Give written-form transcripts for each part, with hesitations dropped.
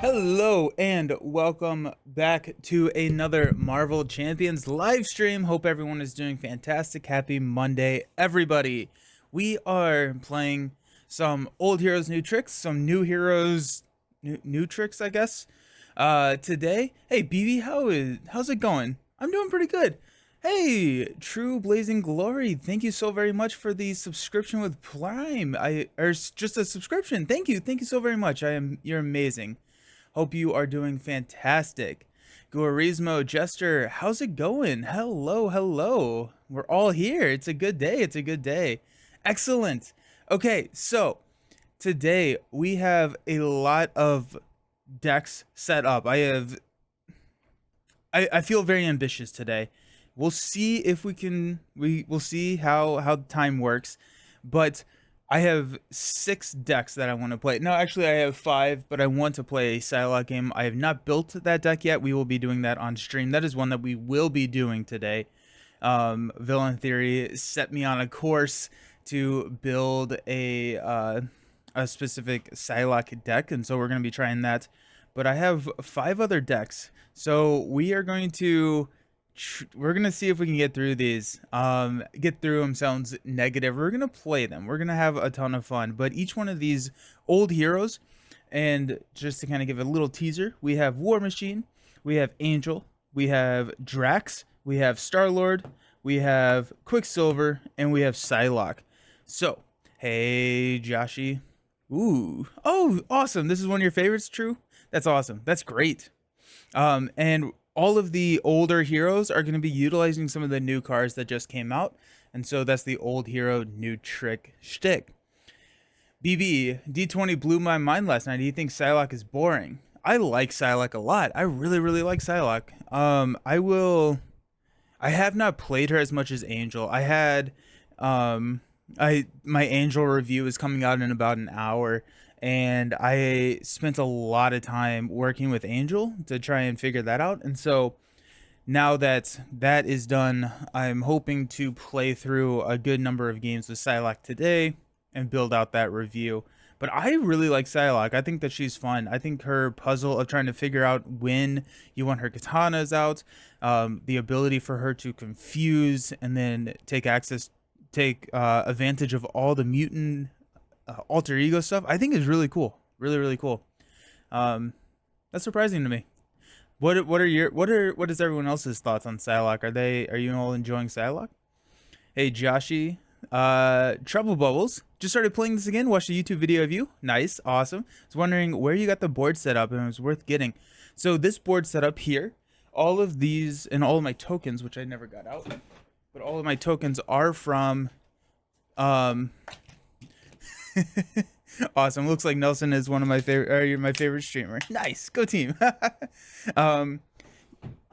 Hello and welcome back to another Marvel Champions live stream. Hope everyone is doing fantastic. Happy Monday, everybody. We are playing some old heroes, new tricks, some new heroes, new tricks, I guess. Today, hey BB, how's it going? I'm doing pretty good. Hey, True Blazing Glory, thank you so very much for the subscription with Prime. Just a subscription. Thank you so very much. You're amazing. Hope you are doing fantastic. Guarismo Jester, how's it going? Hello. We're all here. It's a good day. It's a good day. Excellent. Okay, so today we have a lot of decks set up. I feel very ambitious today. We'll see if we'll see how time works, but I have 6 decks that I want to play. No, actually I have 5, but I want to play a Psylocke game. I have not built that deck yet. We will be doing that on stream. That is one that we will be doing today. Villain Theory set me on a course to build a specific Psylocke deck, and so we're going to be trying that. But I have 5 other decks, so we're going to see if we can get through these. Get through them sounds negative. We're gonna play them. We're gonna have a ton of fun. But each one of these old heroes, and just to kind of give a little teaser, we have War Machine, we have Angel, we have Drax, we have Star-Lord, we have Quicksilver, and we have Psylocke. So, hey Joshy. Ooh. Oh, awesome. This is one of your favorites, True? That's awesome. That's great. And all of the older heroes are going to be utilizing some of the new cards that just came out. And so that's the old hero new trick shtick. BB, D20 blew my mind last night. Do you think Psylocke is boring? I like Psylocke a lot. I really like Psylocke. I have not played her as much as Angel. My Angel review is coming out in about an hour, and I spent a lot of time working with Angel to try and figure that out. And so now that that is done, I'm hoping to play through a good number of games with Psylocke today and build out that review. But I really like Psylocke. I think that she's fun. I think her puzzle of trying to figure out when you want her katanas out, the ability for her to confuse and then take advantage of all the mutant alter ego stuff, I think is really cool. Really cool. That's surprising to me. What is everyone else's thoughts on Psylocke? Are you all enjoying Psylocke? Hey Joshy, Trouble Bubbles just started playing this again. Watched a YouTube video of you. Nice, awesome. I was wondering where you got the board set up, and it was worth getting. So this board set up here, all of these and all of my tokens, which I never got out, but all of my tokens are from awesome. Looks like Nelson is one of my favorite, or you're my favorite streamer. Nice, go team.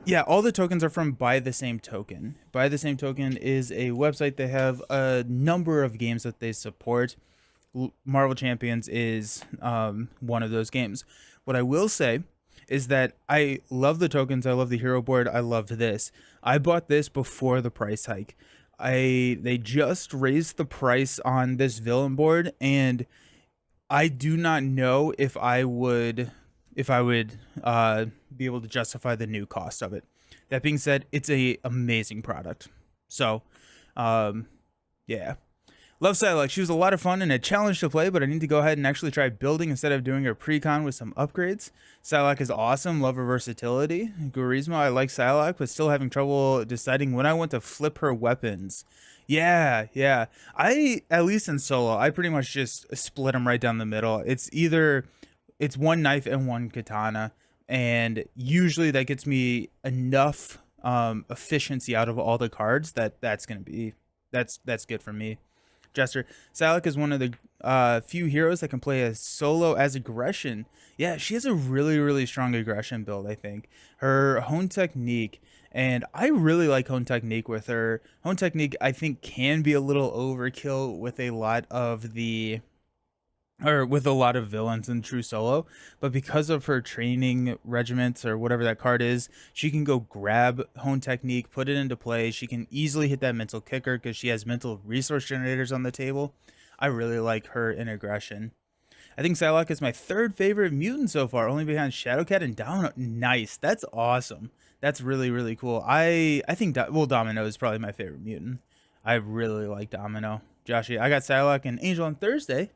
Yeah, all the tokens are from Buy the Same Token. Buy the Same Token is a website. They have a number of games that they support. Marvel Champions is one of those games. What I will say is that I love the tokens. I love the hero board. I loved this. I bought this before the price hike. They just raised the price on this villain board, and I do not know if I would be able to justify the new cost of it. That being said, it's a amazing product. So, yeah. Love Psylocke. She was a lot of fun and a challenge to play, but I need to go ahead and actually try building instead of doing her pre-con with some upgrades. Psylocke is awesome. Love her versatility. Guarismo, I like Psylocke, but still having trouble deciding when I want to flip her weapons. Yeah. At least in solo, I pretty much just split them right down the middle. It's one knife and one katana, and usually that gets me enough efficiency out of all the cards that's good for me. Jester, Psylocke is one of the few heroes that can play a solo as aggression. Yeah, she has a really strong aggression build, I think. Her Hone Technique, and I really like Hone Technique with her. Hone Technique, I think, can be a little overkill with a lot of villains in true solo, but because of her training regiments or whatever that card is, she can go grab Hone Technique, put it into play. She can easily hit that mental kicker because she has mental resource generators on the table. I really like her in aggression. I think Psylocke is my third favorite mutant so far, only behind Shadowcat and Domino. Nice. That's awesome. That's really, really cool. I think, well, Domino is probably my favorite mutant. I really like Domino. Joshy, I got Psylocke and Angel on Thursday,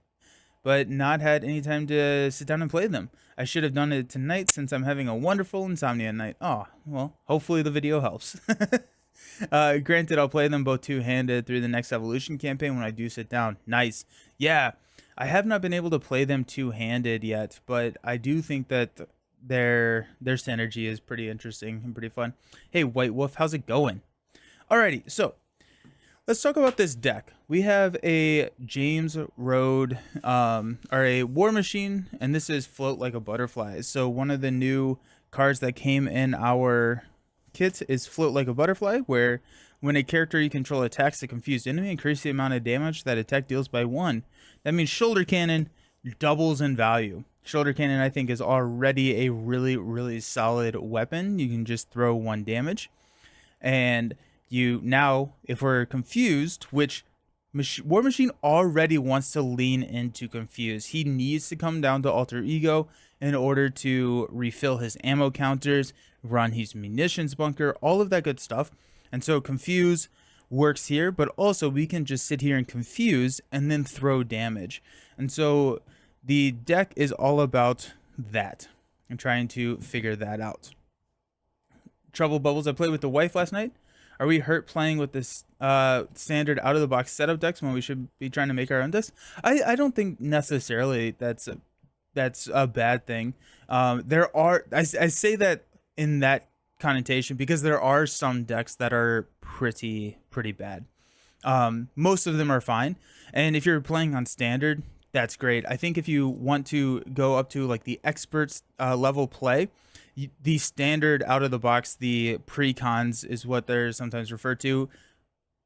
but not had any time to sit down and play them. I should have done it tonight since I'm having a wonderful insomnia night. Oh, well, hopefully the video helps. Granted, I'll play them both two-handed through the next evolution campaign when I do sit down. Nice. Yeah, I have not been able to play them two-handed yet, but I do think that their synergy is pretty interesting and pretty fun. Hey, White Wolf, how's it going? Alrighty, so let's talk about this deck. We have a James Road, or a War Machine, and this is Float Like a Butterfly. So one of the new cards that came in our kit is Float Like a Butterfly, where when a character you control attacks a confused enemy, increase the amount of damage that attack deals by 1. That means Shoulder Cannon doubles in value. Shoulder Cannon, I think, is already a really, really solid weapon. You can just throw 1 damage. And you now, if we're confused, which War Machine already wants to lean into confuse. He needs to come down to Alter Ego in order to refill his ammo counters, run his munitions bunker, all of that good stuff. And so confuse works here, but also we can just sit here and confuse and then throw damage. And so the deck is all about that and trying to figure that out. Trouble Bubbles, I played with the wife last night. Are we hurt playing with this standard out of the box setup decks when we should be trying to make our own decks? I don't think necessarily that's a bad thing. There are, I say that in that connotation because there are some decks that are pretty bad. Most of them are fine, and if you're playing on standard, that's great. I think if you want to go up to like the experts level play, the standard out of the box, the pre-cons is what they're sometimes referred to,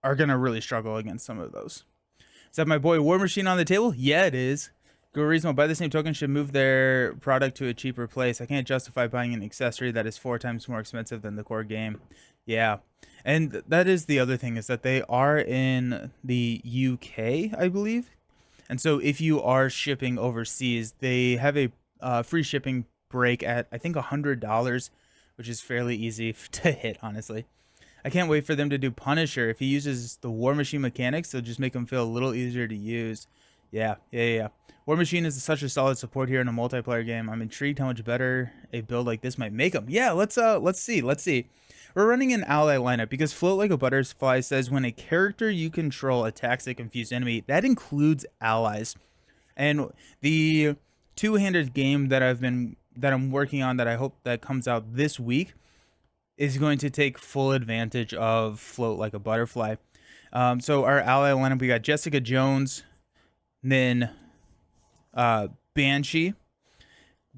are gonna really struggle against some of those. Is that my boy War Machine on the table? Yeah, it is. Gorismo, by the same token, should move their product to a cheaper place. I can't justify buying an accessory that is 4 times more expensive than the core game. Yeah, and that is the other thing, is that they are in the UK, I believe. And so if you are shipping overseas, they have a free shipping break at, I think, $100, which is fairly easy to hit, honestly. I can't wait for them to do Punisher. If he uses the War Machine mechanics, they'll just make him feel a little easier to use. Yeah. War Machine is such a solid support here in a multiplayer game. I'm intrigued how much better a build like this might make him. Yeah, let's see. We're running an ally lineup because Float Like a Butterfly says when a character you control attacks a confused enemy, that includes allies. And the two-handed game that I'm working on, that I hope that comes out this week, is going to take full advantage of Float Like a Butterfly. So our ally lineup, we got Jessica Jones, then Banshee.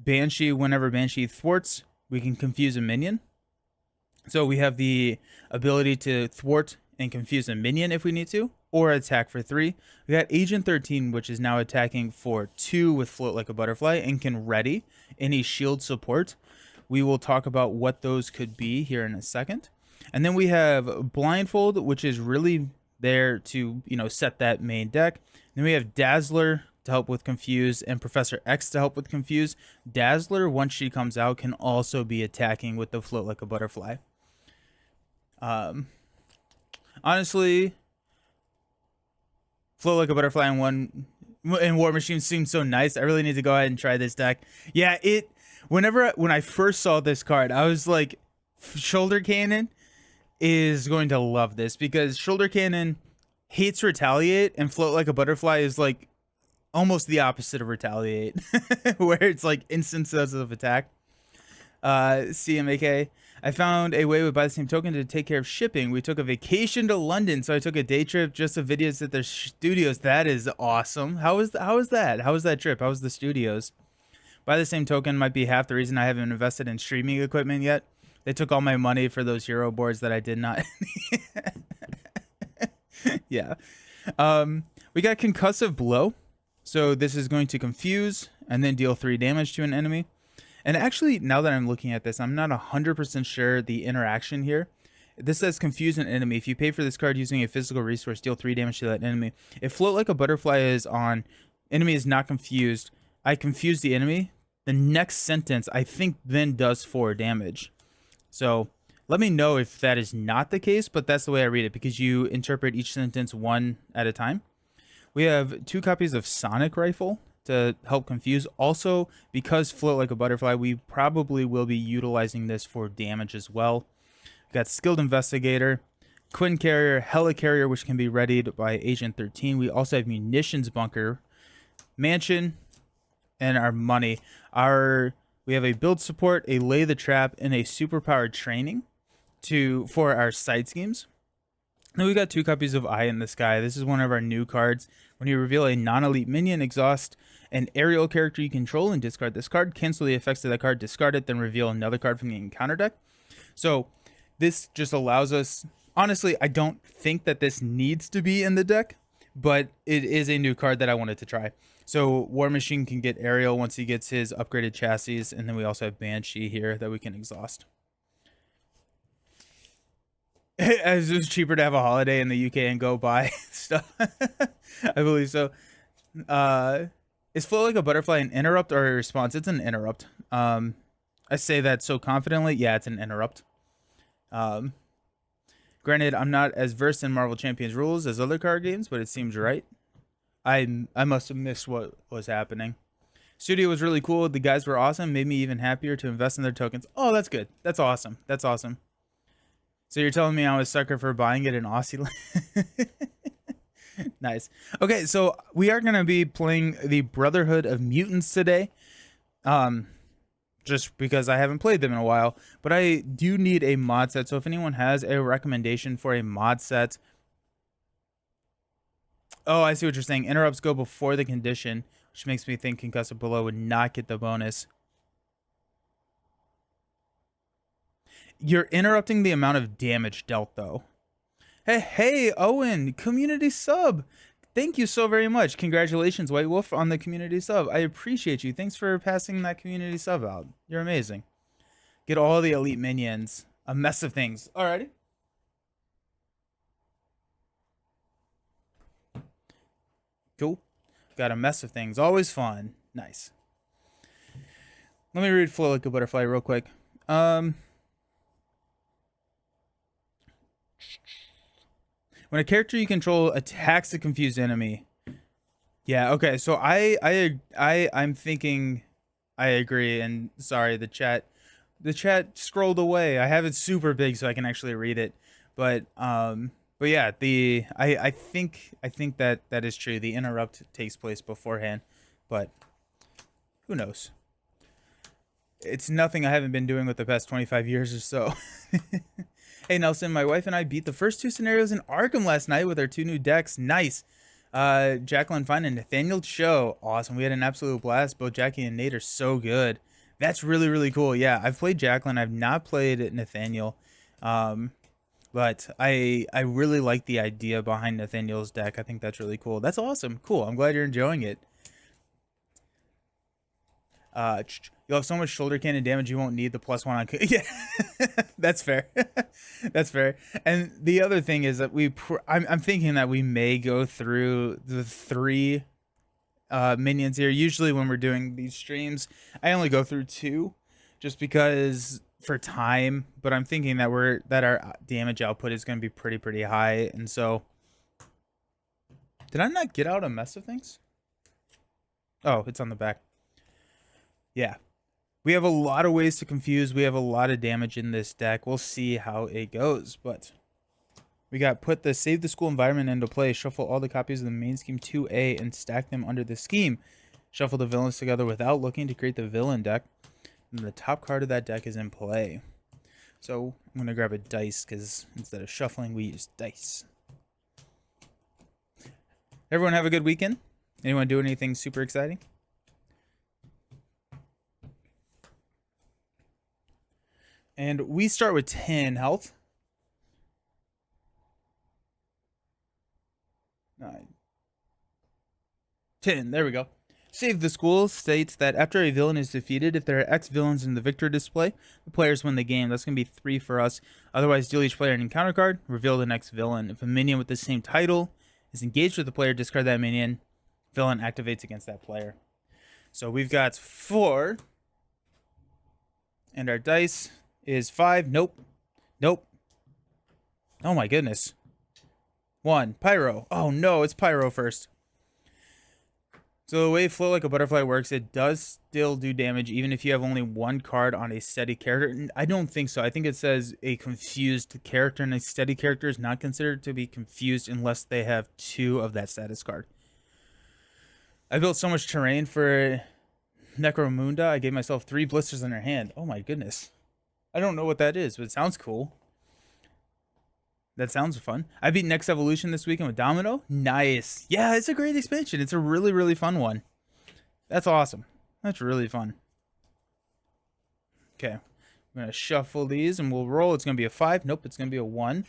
Whenever Banshee thwarts, we can confuse a minion. So we have the ability to thwart and confuse a minion if we need to, or attack for 3. We got Agent 13, which is now attacking for 2 with Float Like a Butterfly and can ready any shield support. We will talk about what those could be here in a second. And then we have Blindfold, which is really there to, set that main deck. Then we have Dazzler to help with Confuse and Professor X to help with Confuse. Dazzler, once she comes out, can also be attacking with the Float Like a Butterfly. Honestly, Float Like a Butterfly in War Machine seems so nice. I really need to go ahead and try this deck. Yeah, when I first saw this card, I was like, Shoulder Cannon is going to love this, because Shoulder Cannon hates Retaliate, and Float Like a Butterfly is like almost the opposite of Retaliate, where it's like instances of attack. CMAK, I found a way by the same token to take care of shipping. We took a vacation to London, so I took a day trip just to videos at their studios. That is awesome. How was that? How was that trip? How was the studios? By the same token, might be half the reason I haven't invested in streaming equipment yet. They took all my money for those Hero boards that I did not. Yeah. We got Concussive Blow. So this is going to confuse and then deal 3 damage to an enemy. And actually, now that I'm looking at this, I'm not 100% sure the interaction here. This says confuse an enemy. If you pay for this card using a physical resource, deal 3 damage to that enemy. If Float Like a Butterfly is on, enemy is not confused, I confuse the enemy, the next sentence I think then does 4 damage. So let me know if that is not the case, but that's the way I read it because you interpret each sentence one at a time. We have 2 copies of Sonic Rifle to help confuse. Also, because Float Like a Butterfly, we probably will be utilizing this for damage as well. We've got Skilled Investigator, Quinn Carrier, Helicarrier, which can be readied by Agent 13. We also have Munitions Bunker, Mansion, and our money. We have a build support, a lay the trap, and a superpowered training for our side schemes. Then we got 2 copies of Eye in the Sky. This is one of our new cards. When you reveal a non-elite minion, exhaust an aerial character you control and discard this card. Cancel the effects of that card, discard it, then reveal another card from the encounter deck. So this just allows us... Honestly, I don't think that this needs to be in the deck, but it is a new card that I wanted to try. So War Machine can get aerial once he gets his upgraded chassis, and then we also have Banshee here that we can exhaust. As it's cheaper to have a holiday in the UK and go buy stuff. I believe so. Is Float Like a Butterfly an interrupt or a response? It's an interrupt. I say that so confidently. Yeah, it's an interrupt. Granted, I'm not as versed in Marvel Champions rules as other card games, but it seems right. I must have missed what was happening. Studio was really cool. The guys were awesome. Made me even happier to invest in their tokens. Oh, that's good. That's awesome. That's awesome. So you're telling me I was a sucker for buying it in Aussie land? Nice. Okay, so we are going to be playing the Brotherhood of Mutants today. Just because I haven't played them in a while. But I do need a mod set. So if anyone has a recommendation for a mod set. Oh, I see what you're saying. Interrupts go before the condition, which makes me think Concussive Below would not get the bonus. You're interrupting the amount of damage dealt, though. Hey, Owen, community sub. Thank you so very much. Congratulations, White Wolf, on the community sub. I appreciate you. Thanks for passing that community sub out. You're amazing. Get all the elite minions. A mess of things. Alrighty. Cool. Got a mess of things. Always fun. Nice. Let me read Float Like a Butterfly real quick. When a character you control attacks a confused enemy. Yeah, okay. So I'm thinking I agree, and sorry, the chat scrolled away. I have it super big so I can actually read it. But yeah, I think that is true. The interrupt takes place beforehand, but who knows? It's nothing I haven't been doing with the past 25 years or so. Hey Nelson, my wife and I beat the first 2 scenarios in Arkham last night with our 2 new decks. Nice. Jacqueline Fine and Nathaniel Cho. Awesome. We had an absolute blast. Both Jackie and Nate are so good. That's really, really cool. Yeah, I've played Jacqueline. I've not played Nathaniel. But I really like the idea behind Nathaniel's deck. I think that's really cool. That's awesome. Cool. I'm glad you're enjoying it. You'll have so much shoulder cannon damage you won't need the +1 on. Yeah, that's fair. That's fair. And the other thing is that I'm thinking that we may go through the 3 minions here. Usually when we're doing these streams, I only go through 2, just because for time. But I'm thinking that our damage output is going to be pretty high, and so. Did I not get out a mess of things? Oh, it's on the back. Yeah. We have a lot of ways to confuse. We have a lot of damage in this deck. We'll see how it goes, but we got put the Save the School environment into play. Shuffle all the copies of the main scheme 2A and stack them under the scheme. Shuffle the villains together without looking to create the villain deck. And the top card of that deck is in play. So I'm going to grab a dice because instead of shuffling, we use dice. Everyone have a good weekend? Anyone do anything super exciting? And we start with 10 health. 9. 10. There we go. Save the School states that after a villain is defeated, if there are X villains in the victor display, the players win the game. That's going to be 3 for us. Otherwise, deal each player an encounter card, reveal the next villain. If a minion with the same title is engaged with the player, discard that minion. Villain activates against that player. So we've got 4. And our dice is 5. Nope. Nope. Oh my goodness. 1. Pyro. Oh no, it's Pyro first. So the way Flow Like a Butterfly works, it does still do damage even if you have only 1 card on a steady character. I don't think so. I think it says a confused character, and a steady character is not considered to be confused unless they have 2 of that status card. I built so much terrain for Necromunda. I gave myself 3 blisters in her hand. Oh my goodness. I don't know what that is, but it sounds cool. That sounds fun. I beat Next Evolution this weekend with Domino. Nice. Yeah, it's a great expansion. It's a really, really fun one. That's awesome. That's really fun. Okay. I'm going to shuffle these and we'll roll. It's going to be a 5. Nope, it's going to be a 1.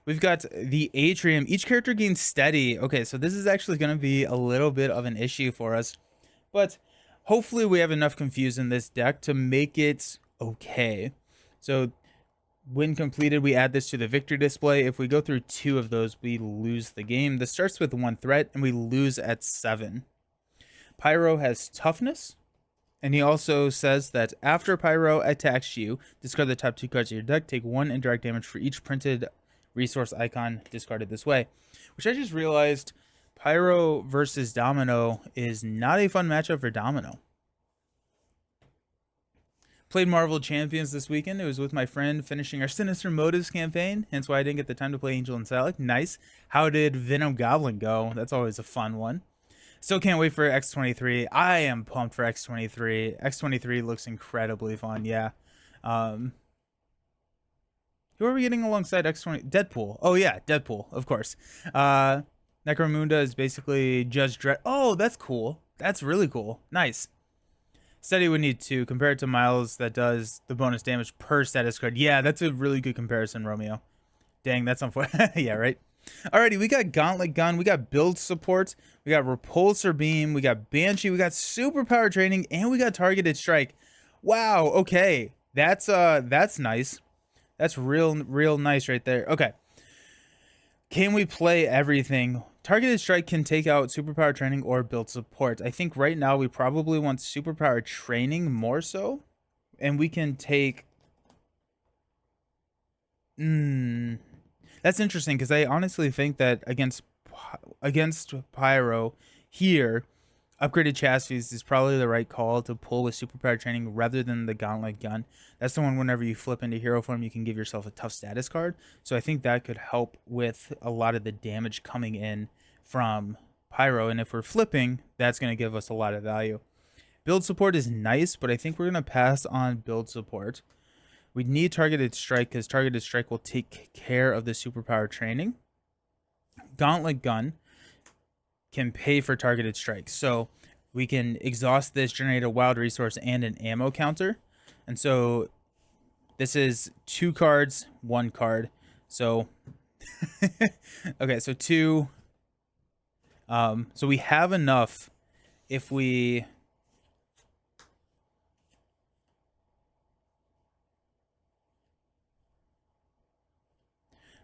We've got the Atrium. Each character gains steady. Okay, so this is actually going to be a little bit of an issue for us. But hopefully we have enough Confuse in this deck to make it okay. So when completed, we add this to the victory display. If we go through 2 of those, we lose the game. This starts with 1 threat, and we lose at 7. Pyro has toughness, and he also says that after Pyro attacks you, discard the top 2 cards of your deck, take 1 indirect damage for each printed resource icon discarded this way. Which I just realized Pyro versus Domino is not a fun matchup for Domino. Played Marvel Champions this weekend. It was with my friend finishing our Sinister Motives campaign, hence why I didn't get the time to play Angel and Salic. Nice. How did Venom Goblin go? That's always a fun one. Still can't wait for X23. I am pumped for X23. X23 looks incredibly fun, yeah. Who are we getting alongside X20? Deadpool. Oh yeah, Deadpool, of course. Necromunda is basically Judge Dredd. Oh, that's cool. That's really cool. Nice. Steady would need 2 compared to Miles that does the bonus damage per status card. Yeah, that's a really good comparison, Romeo. Dang, that's unfortunate. Yeah, right? Alrighty, we got Gauntlet Gun, we got Build Support, we got Repulsor Beam, we got Banshee, we got Superpower Training, and we got Targeted Strike. Wow, okay. That's nice. That's real nice right there. Okay. Can we play everything? Targeted Strike can take out Superpower Training or Build Support. I think right now we probably want Superpower Training more so. And we can take... That's interesting because I honestly think that against Pyro here, Upgraded Chassis is probably the right call to pull with Superpower Training rather than the Gauntlet Gun. That's the one whenever you flip into hero form, you can give yourself a tough status card. So I think that could help with a lot of the damage coming in from Pyro. And if we're flipping, that's going to give us a lot of value. Build Support is nice, but I think we're going to pass on Build Support. We need Targeted Strike because Targeted Strike will take care of the Superpower Training. Gauntlet Gun can pay for Targeted Strike. So we can exhaust this, generate a wild resource and an ammo counter. And so this is 2 cards, 1 card. So okay, so 2. So we have enough if we...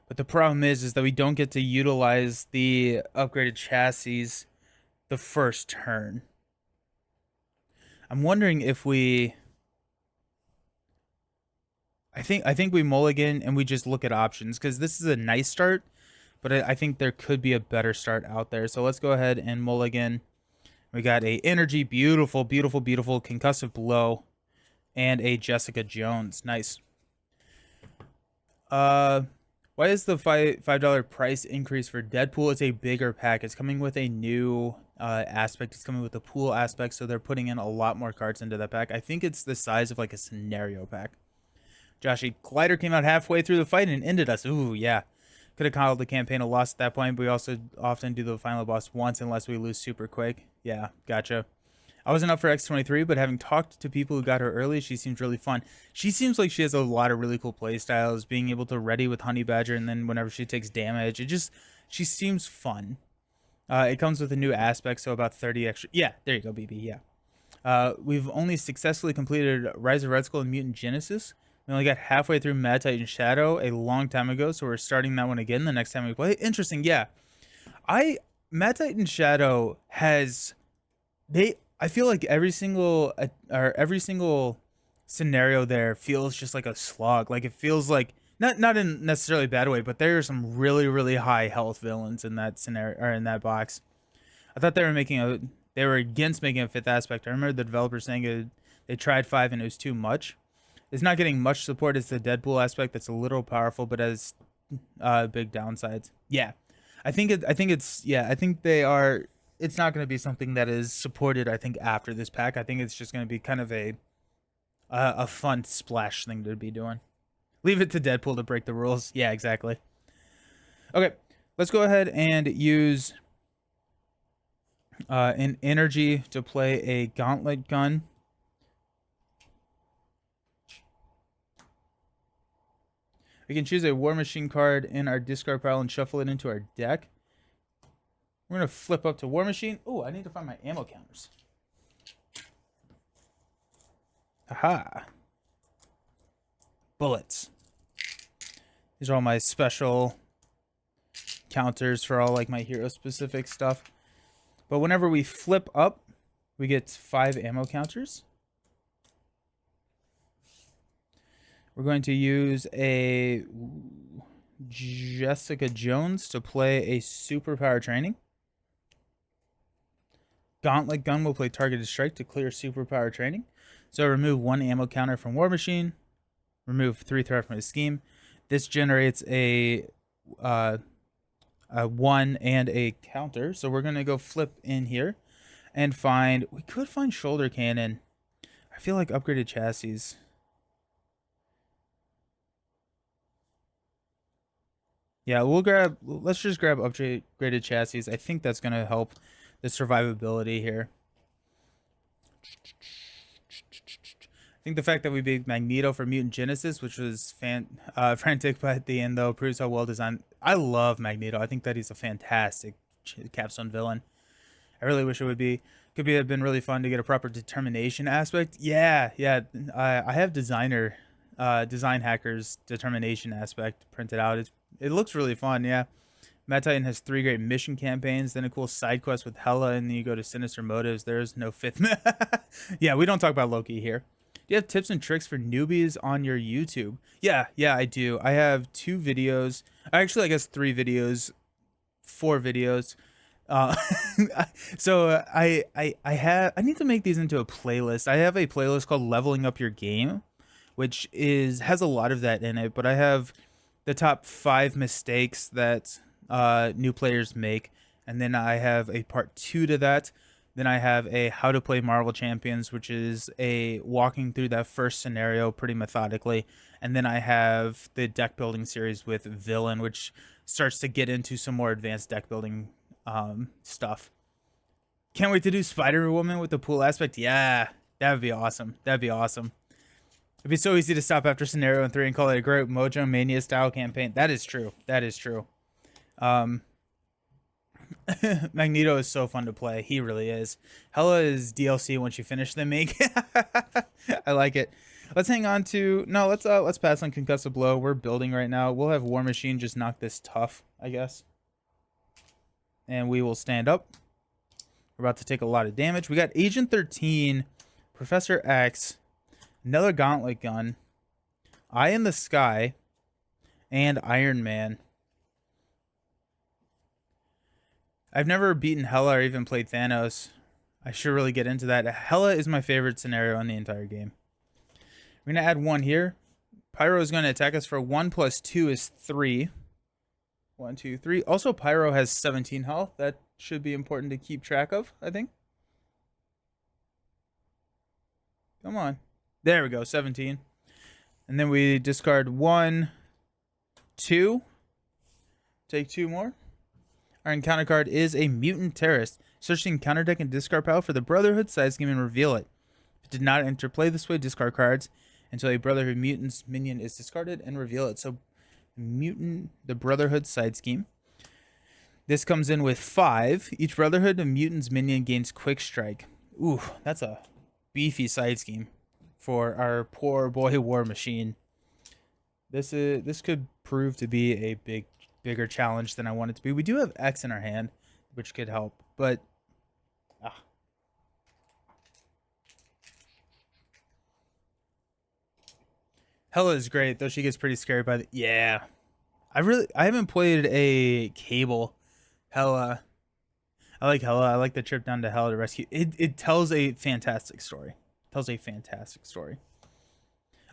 But the problem is that we don't get to utilize the upgraded chassis the first turn. I'm wondering if we... I think we mulligan and we just look at options because this is a nice start, but I think there could be a better start out there. So let's go ahead and mulligan. We got a Energy, beautiful, beautiful, beautiful Concussive Blow, and a Jessica Jones. Nice. Why is the $5 price increase for Deadpool? It's a bigger pack. It's coming with a new aspect. It's coming with a pool aspect, so they're putting in a lot more cards into that pack. I think it's the size of like a scenario pack. Joshy, Glider came out halfway through the fight and ended us. Ooh, yeah. Could have called the campaign a loss at that point, but we also often do the final boss once unless we lose super quick. Yeah, gotcha. I wasn't up for X23, but having talked to people who got her early, she seems really fun. She seems like she has a lot of really cool play styles, being able to ready with Honey Badger, and then whenever she takes damage, she seems fun. It comes with a new aspect, so about 30 extra. Yeah, there you go, BB, yeah. We've only successfully completed Rise of Red Skull and Mutant Genesis. We only got halfway through Mad Titan Shadow a long time ago, so we're starting that one again the next time we play. Interesting, yeah. Mad Titan Shadow has... I feel like every single scenario there feels just like a slog. Like it feels like not in necessarily a bad way, but there are some really high health villains in that scenario or in that box. I thought they were against making a fifth aspect. I remember the developers saying they tried five and it was too much. It's not getting much support as the Deadpool aspect that's a little powerful, but has big downsides. Yeah, I think it's yeah. I think they are. It's not going to be something that is supported. I think after this pack, I think it's just going to be kind of a fun splash thing to be doing. Leave it to Deadpool to break the rules. Yeah, exactly. Okay, let's go ahead and use an energy to play a gauntlet gun. We can choose a War Machine card in our discard pile and shuffle it into our deck. We're going to flip up to War Machine. Oh, I need to find my ammo counters. Aha. Bullets. These are all my special counters for all like my hero specific stuff. But whenever we flip up, we get 5 ammo counters. We're going to use a Jessica Jones to play a superpower training. Gauntlet gun will play targeted strike to clear superpower training. So remove 1 ammo counter from War Machine. Remove 3 threat from his scheme. This generates a 1 and a counter. So we're going to go flip in here and find... We could find shoulder cannon. I feel like upgraded chassis. Yeah, let's just grab upgraded chassis. I think that's going to help the survivability here. I think the fact that we beat Magneto for Mutant Genesis, which was frantic, but at the end, though, proves how well designed. I love Magneto. I think that he's a fantastic capstone villain. I really wish it would be. Could have been really fun to get a proper determination aspect. Yeah. I have design hackers determination aspect printed out. It looks really fun. Yeah. Mad Titan has 3 great mission campaigns, then a cool side quest with Hela, and then you go to Sinister Motives. There's no 5th. Yeah, we don't talk about Loki here. Do you have tips and tricks for newbies on your YouTube? Yeah, I do. I have 2 videos. Actually, I guess 3 videos, 4 videos. Uh, so I need to make these into a playlist. I have a playlist called Leveling Up Your Game, which has a lot of that in it. But I have the top 5 mistakes that new players make, and then I have a part 2 to that. Then I have a how to play Marvel Champions, which is a walking through that first scenario pretty methodically. And then I have the deck building series with Villain, which starts to get into some more advanced deck building stuff. Can't wait to do Spider-Woman with the pool aspect. Yeah, that would be awesome. That'd be awesome. It'd be so easy to stop after scenario 3 and call it a great Mojo Mania style campaign. That is true. That is true. Magneto is so fun to play. He really is. Hela is DLC once you finish the make. I like it. Let's hang on to let's pass on Concussive Blow. We're building right now. We'll have War Machine just knock this tough, I guess. And we will stand up. We're about to take a lot of damage. We got Agent 13, Professor X, another Gauntlet gun, Eye in the Sky, and Iron Man. I've never beaten Hela or even played Thanos. I should really get into that. Hela is my favorite scenario in the entire game. We're going to add 1 here. Pyro is going to attack us for 1 + 2 is 3. 1, 2, 3. Also, Pyro has 17 health. That should be important to keep track of, I think. Come on. There we go, 17. And then we discard 1, 2. Take 2 more. Our encounter card is a Mutant Terrorist. Search the encounter deck and discard pile for the Brotherhood side scheme and reveal it. If it did not enter play this way, discard cards until a Brotherhood Mutants minion is discarded and reveal it. So, the Brotherhood side scheme. This comes in with 5. Each Brotherhood of Mutants minion gains Quick Strike. Ooh, that's a beefy side scheme for our poor boy War Machine. This could prove to be a bigger challenge than I want it to be. We do have X in our hand, which could help, but Hella is great, though she gets pretty scared by the. Yeah. I haven't played a Cable. Hella. I like Hella. I like the trip down to Hella to rescue. It tells a fantastic story. Tells a fantastic story.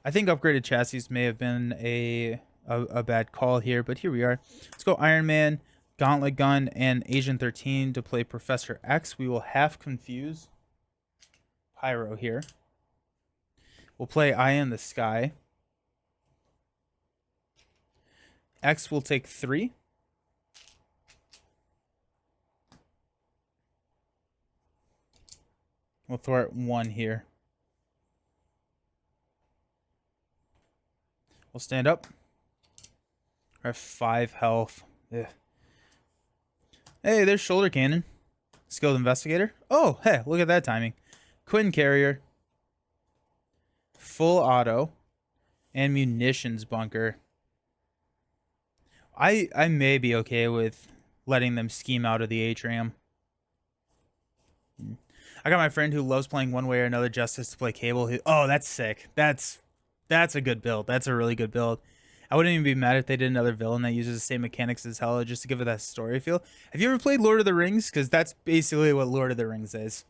I think upgraded chassis may have been a bad call here, but here we are. Let's go Iron Man, Gauntlet Gun, and Agent 13 to play Professor X. We will half confuse Pyro here. We'll play Eye in the Sky. X will take 3. We'll throw it 1 here. We'll stand up. I have 5 health. Ugh. Hey, there's Shoulder Cannon. Skilled Investigator. Oh, hey, look at that timing. Quinn Carrier. Full Auto. And Munitions Bunker. I may be okay with letting them scheme out of the Atrium. I got my friend who loves playing one way or another Justice to play Cable. Oh, that's sick. That's a good build. That's a really good build. I wouldn't even be mad if they did another villain that uses the same mechanics as Hela just to give it that story feel. Have you ever played Lord of the Rings? Because that's basically what Lord of the Rings is.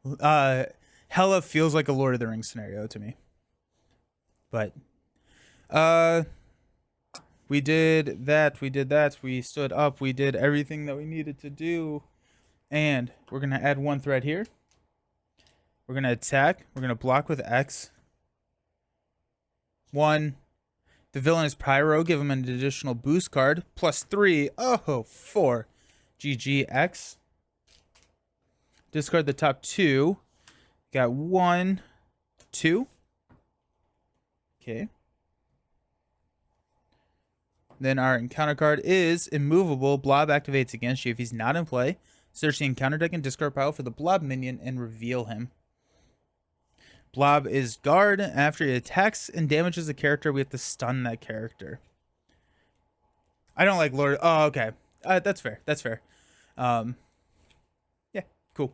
Hela feels like a Lord of the Rings scenario to me. But we did that. We stood up. We did everything that we needed to do. And we're going to add 1 thread here. We're going to attack. We're going to block with X. 1. The villain is Pyro. Give him an additional boost card. +3. Oh, 4. GGX. Discard the top 2. Got 1, 2. Okay. Then our encounter card is immovable. Blob activates against you if he's not in play. Search the encounter deck and discard pile for the Blob minion and reveal him. Blob is guard. After he attacks and damages a character, we have to stun that character. I don't like Lord. Oh, okay. That's fair. That's fair. Yeah, cool.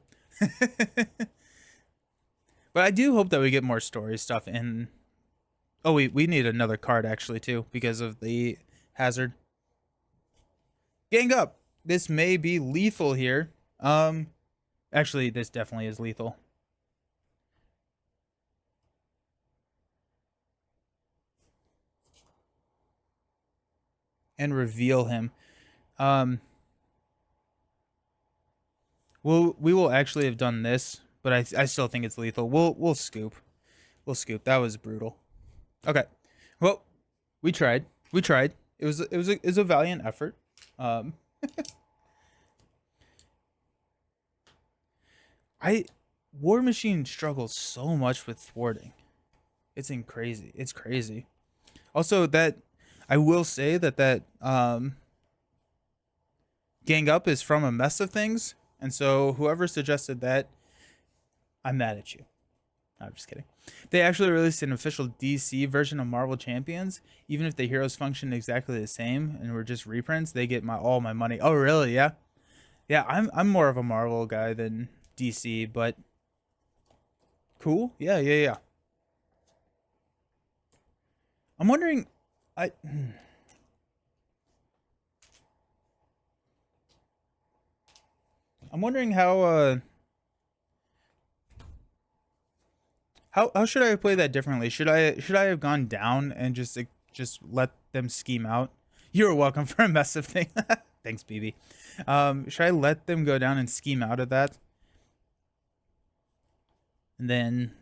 But I do hope that we get more story stuff in. Oh, we need another card actually too because of the hazard. Gang up. This may be lethal here. Actually, this definitely is lethal. And reveal him. We will actually have done this, but I still think it's lethal. We'll scoop. We'll scoop. That was brutal. Okay. Well, we tried. We tried. It was a valiant effort. War Machine struggles so much with thwarting. It's crazy. It's crazy. Also, that I will say that Gang Up is from a mess of things, and so whoever suggested that, I'm mad at you. No, I'm just kidding. They actually released an official DC version of Marvel Champions. Even if the heroes function exactly the same and were just reprints, they get all my money. Oh, really? Yeah. Yeah, I'm more of a Marvel guy than DC, but cool. Yeah. I'm wondering, I'm wondering how should I play that differently? Should I have gone down and just let them scheme out? You're welcome for a mess of thing. Thanks, BB. Should I let them go down and scheme out of that? And then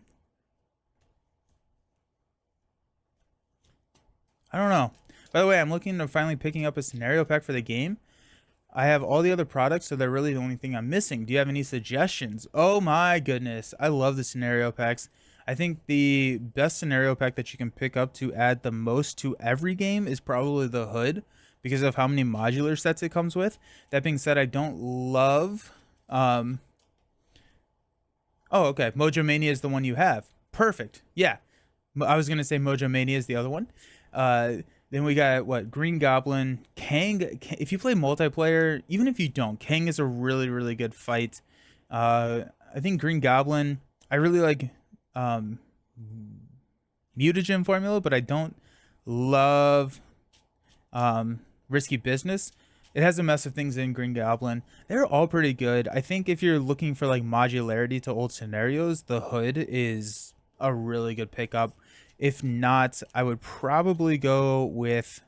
I don't know. By the way, I'm looking to finally picking up a scenario pack for the game. I have all the other products, so they're really the only thing I'm missing. Do you have any suggestions? Oh my goodness. I love the scenario packs. I think the best scenario pack that you can pick up to add the most to every game is probably the Hood because of how many modular sets it comes with. That being said, I don't love... Oh, okay. Mojo Mania is the one you have. Perfect. Yeah. I was going to say Mojo Mania is the other one. Then we got, what, Green Goblin. Kang, if you play multiplayer, even if you don't, Kang is a really, really good fight. I think Green Goblin, I really like mutagen formula, but I don't love Risky Business. It has a mess of things in Green Goblin. They're all pretty good. I think if you're looking for like modularity to old scenarios, the Hood is a really good pickup. If not, I would probably go with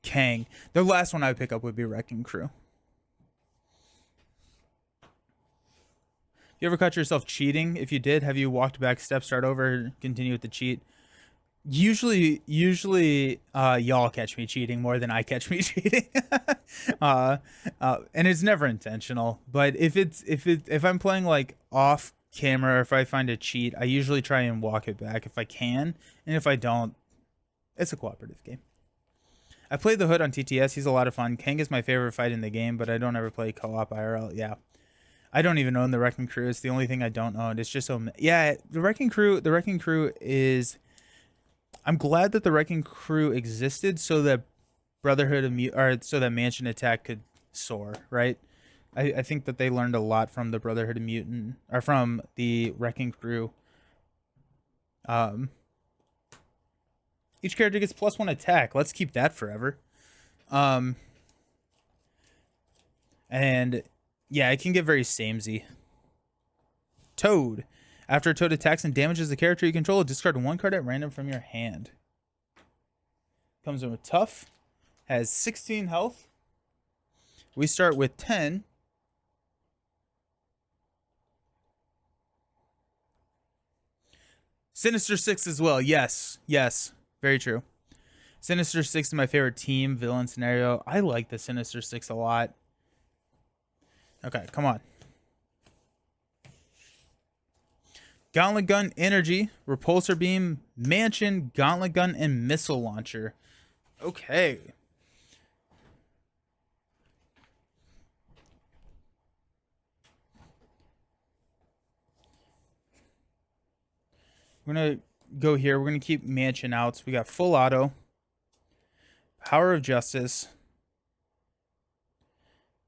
Kang. The last one I would pick up would be Wrecking Crew. You ever caught yourself cheating? If you did, have you walked back, step, start over, continue with the cheat? Usually, y'all catch me cheating more than I catch me cheating. And it's never intentional. But if I'm playing like off camera, or if I find a cheat, I usually try and walk it back if I can, and if I don't, it's a cooperative game. I played the Hood on TTS. He's a lot of fun. Kang is my favorite fight in the game, but I don't ever play co-op IRL. Yeah. I don't even own the Wrecking Crew. It's the only thing I don't own. It's just so yeah, the Wrecking Crew is, I'm glad that the Wrecking Crew existed so that so that Mansion Attack could soar, right? I think that they learned a lot from the Brotherhood of Mutant, or from the Wrecking Crew. Each character gets +1 attack. Let's keep that forever. And yeah, it can get very samey. Toad. After a Toad attacks and damages the character you control, discard 1 card at random from your hand. Comes in with Tough. Has 16 health. We start with 10. Sinister Six as well. Yes. Yes. Very true. Sinister Six is my favorite team villain scenario. I like the Sinister Six a lot. Okay, come on. Gauntlet Gun, Energy, Repulsor Beam, Mansion, Gauntlet Gun, and Missile Launcher. Okay. We're going to go here. We're going to keep Mansion out. So we got Full Auto, Power of Justice,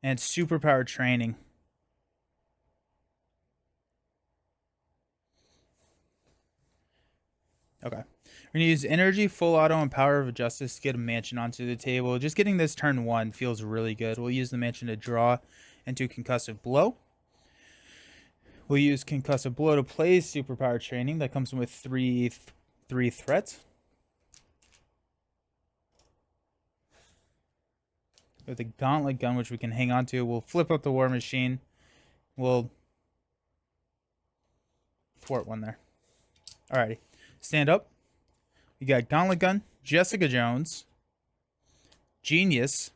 and Superpower Training. Okay. We're going to use Energy, Full Auto, and Power of Justice to get a Mansion onto the table. Just getting this turn 1 feels really good. We'll use the Mansion to draw into Concussive Blow. We'll use Concussive Blow to play Superpower Training. That comes with three threats. With the Gauntlet Gun, which we can hang on to, we'll flip up the War Machine. We'll thwart one there. Alrighty. Stand up. We got Gauntlet Gun, Jessica Jones, Genius,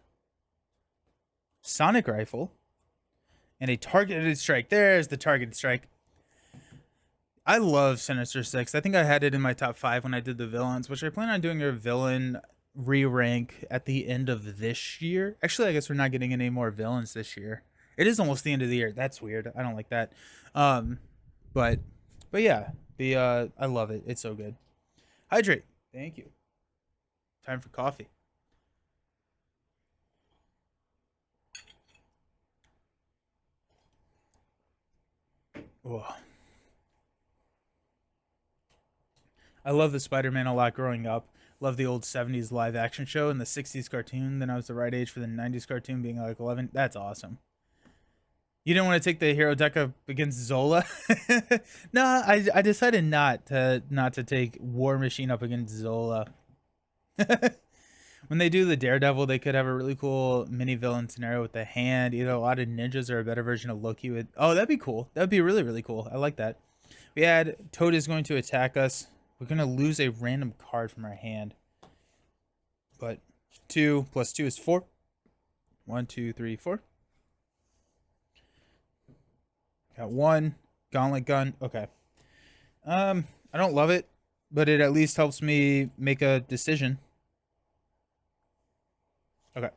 Sonic Rifle, and a Targeted Strike. There's the Targeted Strike. I love Sinister Six. I think I had it in my top 5 when I did the villains, which I plan on doing a villain re-rank at the end of this year. Actually, I guess we're not getting any more villains this year. It is almost the end of the year. That's weird. I don't like that. But yeah, I love it. It's so good. Hydrate. Thank you. Time for coffee. Whoa. I love the Spider-Man a lot growing up. Love the old 70s live action show and the 60s cartoon. Then I was the right age for the 90s cartoon, being like 11. That's awesome. You didn't want to take the hero deck up against Zola? No, I decided not to take War Machine up against Zola. When they do the Daredevil, they could have a really cool mini villain scenario with the hand. Either a lot of ninjas or a better version of Loki. Oh, that'd be cool. That'd be really, really cool. I like that. We had Toad is going to attack us. We're going to lose a random card from our hand. But 2 + 2 is 4. 1, 2, 3, 4. Got 1. Gauntlet Gun. Okay. I don't love it, but it at least helps me make a decision. Okay.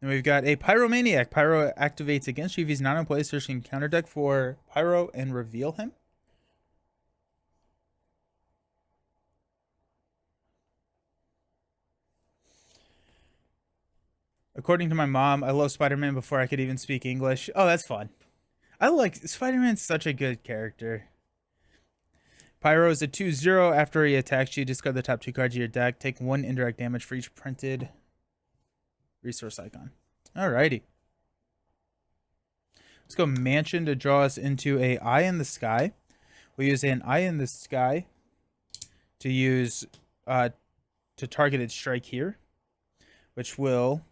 Then we've got a Pyromaniac. Pyro activates against you if he's not in play. Searching counter deck for Pyro and reveal him. According to my mom, I love Spider-Man before I could even speak English. Oh, that's fun. I like Spider-Man's such a good character. Pyro is a 2/0. After he attacks you, discard the top 2 cards of your deck. Take 1 indirect damage for each printed resource icon. Alrighty. Let's go Mansion to draw us into a Eye in the Sky. We'll use an Eye in the Sky to use to targeted strike here, which will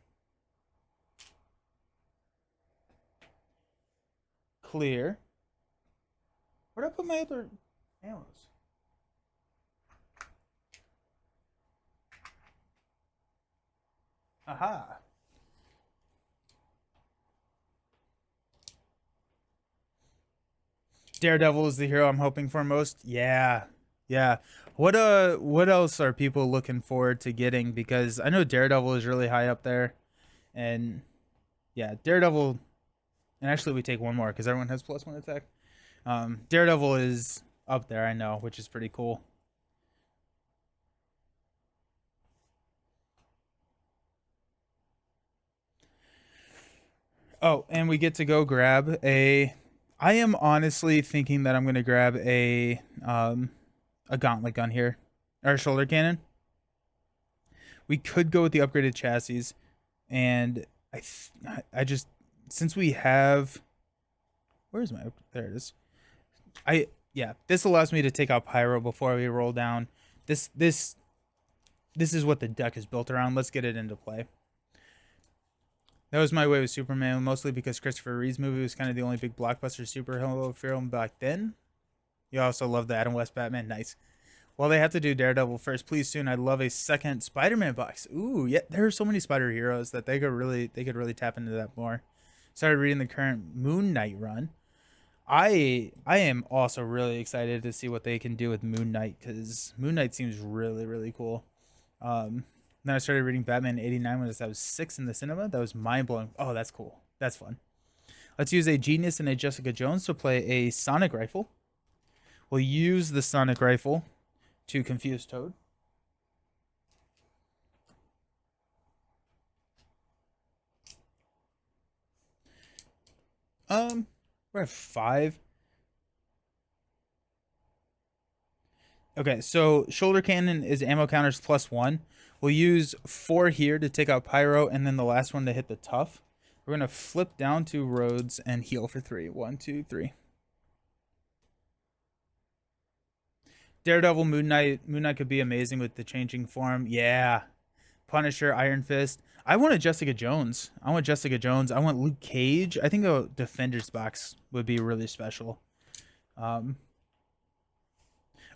clear. Where'd I put my other arrows? Aha. Daredevil is the hero I'm hoping for most. Yeah. Yeah. What else are people looking forward to getting? Because I know Daredevil is really high up there. And yeah, Daredevil, and actually we take one more because everyone has +1 attack. Daredevil is up there, I know, which is pretty cool. Oh, and we get to go grab a. I am honestly thinking that I'm gonna grab a gauntlet gun here, or a shoulder cannon. We could go with the upgraded chassis, and I just, since we have, where's my, there it is. Yeah, this allows me to take out Pyro before we roll down. This is what the deck is built around. Let's get it into play. That was my way with Superman, mostly because Christopher Reeve's movie was kind of the only big blockbuster superhero film back then. You also love the Adam West Batman. Nice. Well, they have to do Daredevil first. Please soon. I'd love a second Spider-Man box. Ooh, yeah. There are so many Spider heroes that they could really tap into that more. Started reading the current Moon Knight run. I am also really excited to see what they can do with Moon Knight, because Moon Knight seems really cool. Then I started reading Batman '89 when I was 6 in the cinema. That was mind-blowing. Oh, that's cool. That's fun. Let's use a Genius and a Jessica Jones to play a Sonic Rifle. We'll use the Sonic Rifle to confuse Toad. We're at 5. Okay, so shoulder cannon is ammo counters +1. We'll use 4 here to take out Pyro, and then the last one to hit the tough. We're gonna flip down 2 roads and heal for 3. 1, 2, 3. Daredevil, Moon Knight. Moon Knight could be amazing with the changing form. Yeah. Punisher, Iron Fist. I want a Jessica Jones. I want Luke Cage. I think a Defender's box would be really special. Oh,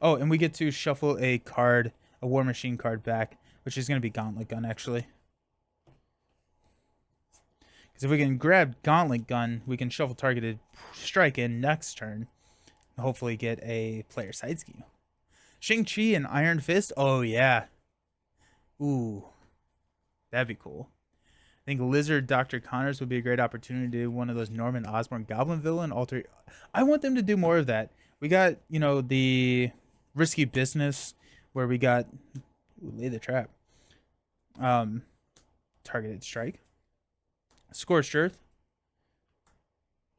and we get to shuffle a card, a War Machine card back, which is going to be Gauntlet Gun, actually. Because if we can grab Gauntlet Gun, we can shuffle targeted strike in next turn. And hopefully get a player side scheme. Shang-Chi and Iron Fist. Oh, yeah. Ooh. That'd be cool. I think Lizard Dr. Connors would be a great opportunity to do one of those Norman Osborn Goblin villain alter. I want them to do more of that. We got, the Risky Business where we got lay the trap. Targeted strike. Scorched Earth.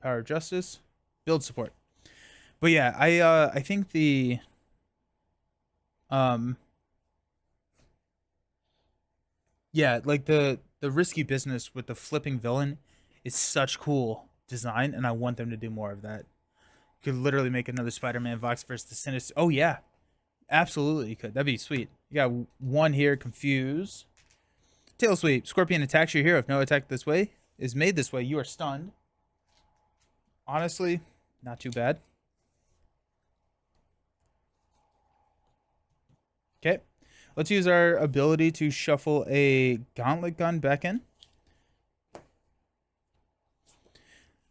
Power of Justice. Build support. But yeah, I think the yeah, like the Risky Business with the flipping villain is such cool design, and I want them to do more of that. You could literally make another Spider-Man Vox versus the Sinister. Oh yeah, absolutely you could. That'd be sweet. You got 1 here, Confuse. Tail Sweep. Scorpion attacks your hero. If no attack this way is made this way, you are stunned. Honestly, not too bad. Okay. Let's use our ability to shuffle a Gauntlet Gun back in.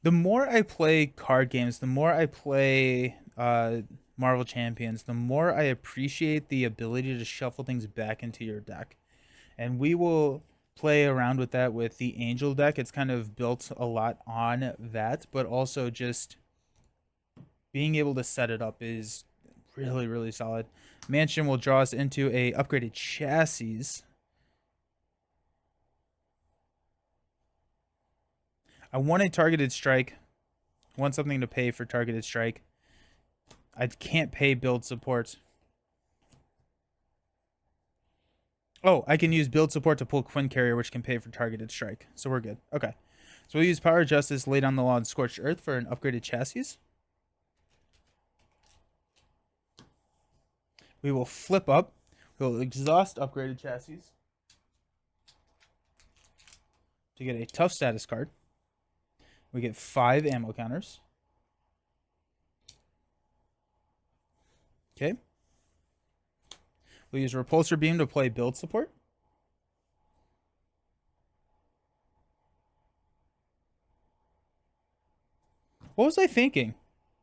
The more I play card games, the more I play Marvel Champions, the more I appreciate the ability to shuffle things back into your deck. And we will play around with that with the Angel deck. It's kind of built a lot on that, but also just being able to set it up is really solid. Mansion will draw us into a upgraded chassis. I want a targeted strike. I want something to pay for targeted strike. I can't pay build support. Oh, I can use build support to pull Quinn Carrier, which can pay for targeted strike. So we're good. Okay. So we'll use Power Justice, Lay Down the Law, and Scorched Earth for an upgraded chassis. We will flip up. We'll exhaust upgraded chassis to get a tough status card. We get 5 ammo counters. Okay. We'll use Repulsor Beam to play build support. What was I thinking?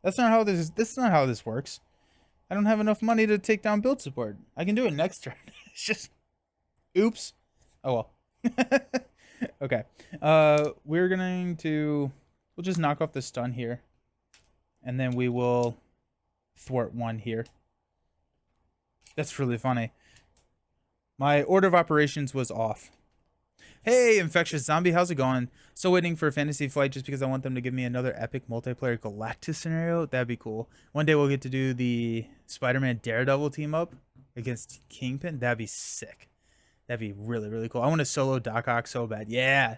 That's not how this is not how this works. I don't have enough money to take down build support. I can do it next turn. It's just oops. Oh well. Okay. We're going to we'll just knock off the stun here. And then we will thwart 1 here. That's really funny. My order of operations was off. Hey, Infectious Zombie, how's it going? Still waiting for Fantasy Flight just because I want them to give me another epic multiplayer Galactus scenario. That'd be cool. One day we'll get to do the Spider-Man Daredevil team up against Kingpin. That'd be sick. That'd be really, really cool. I want to solo Doc Ock so bad. Yeah.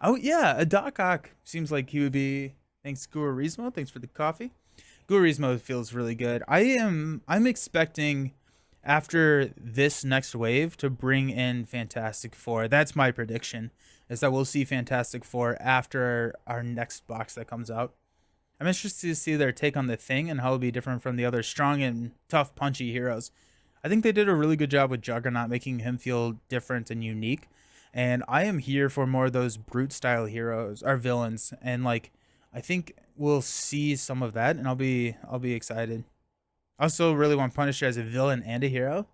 Oh, yeah, a Doc Ock seems like he would be... Thanks, Guarismo. Thanks for the coffee. Guarismo feels really good. I'm expecting... after this next wave to bring in Fantastic Four. That's my prediction, is that we'll see Fantastic Four after our next box that comes out. I'm interested to see their take on the Thing and how it'll be different from the other strong and tough, punchy heroes. I think they did a really good job with Juggernaut, making him feel different and unique. And I am here for more of those brute style heroes, or villains. And like, I think we'll see some of that, and I'll be excited. I also really want Punisher as a villain and a hero.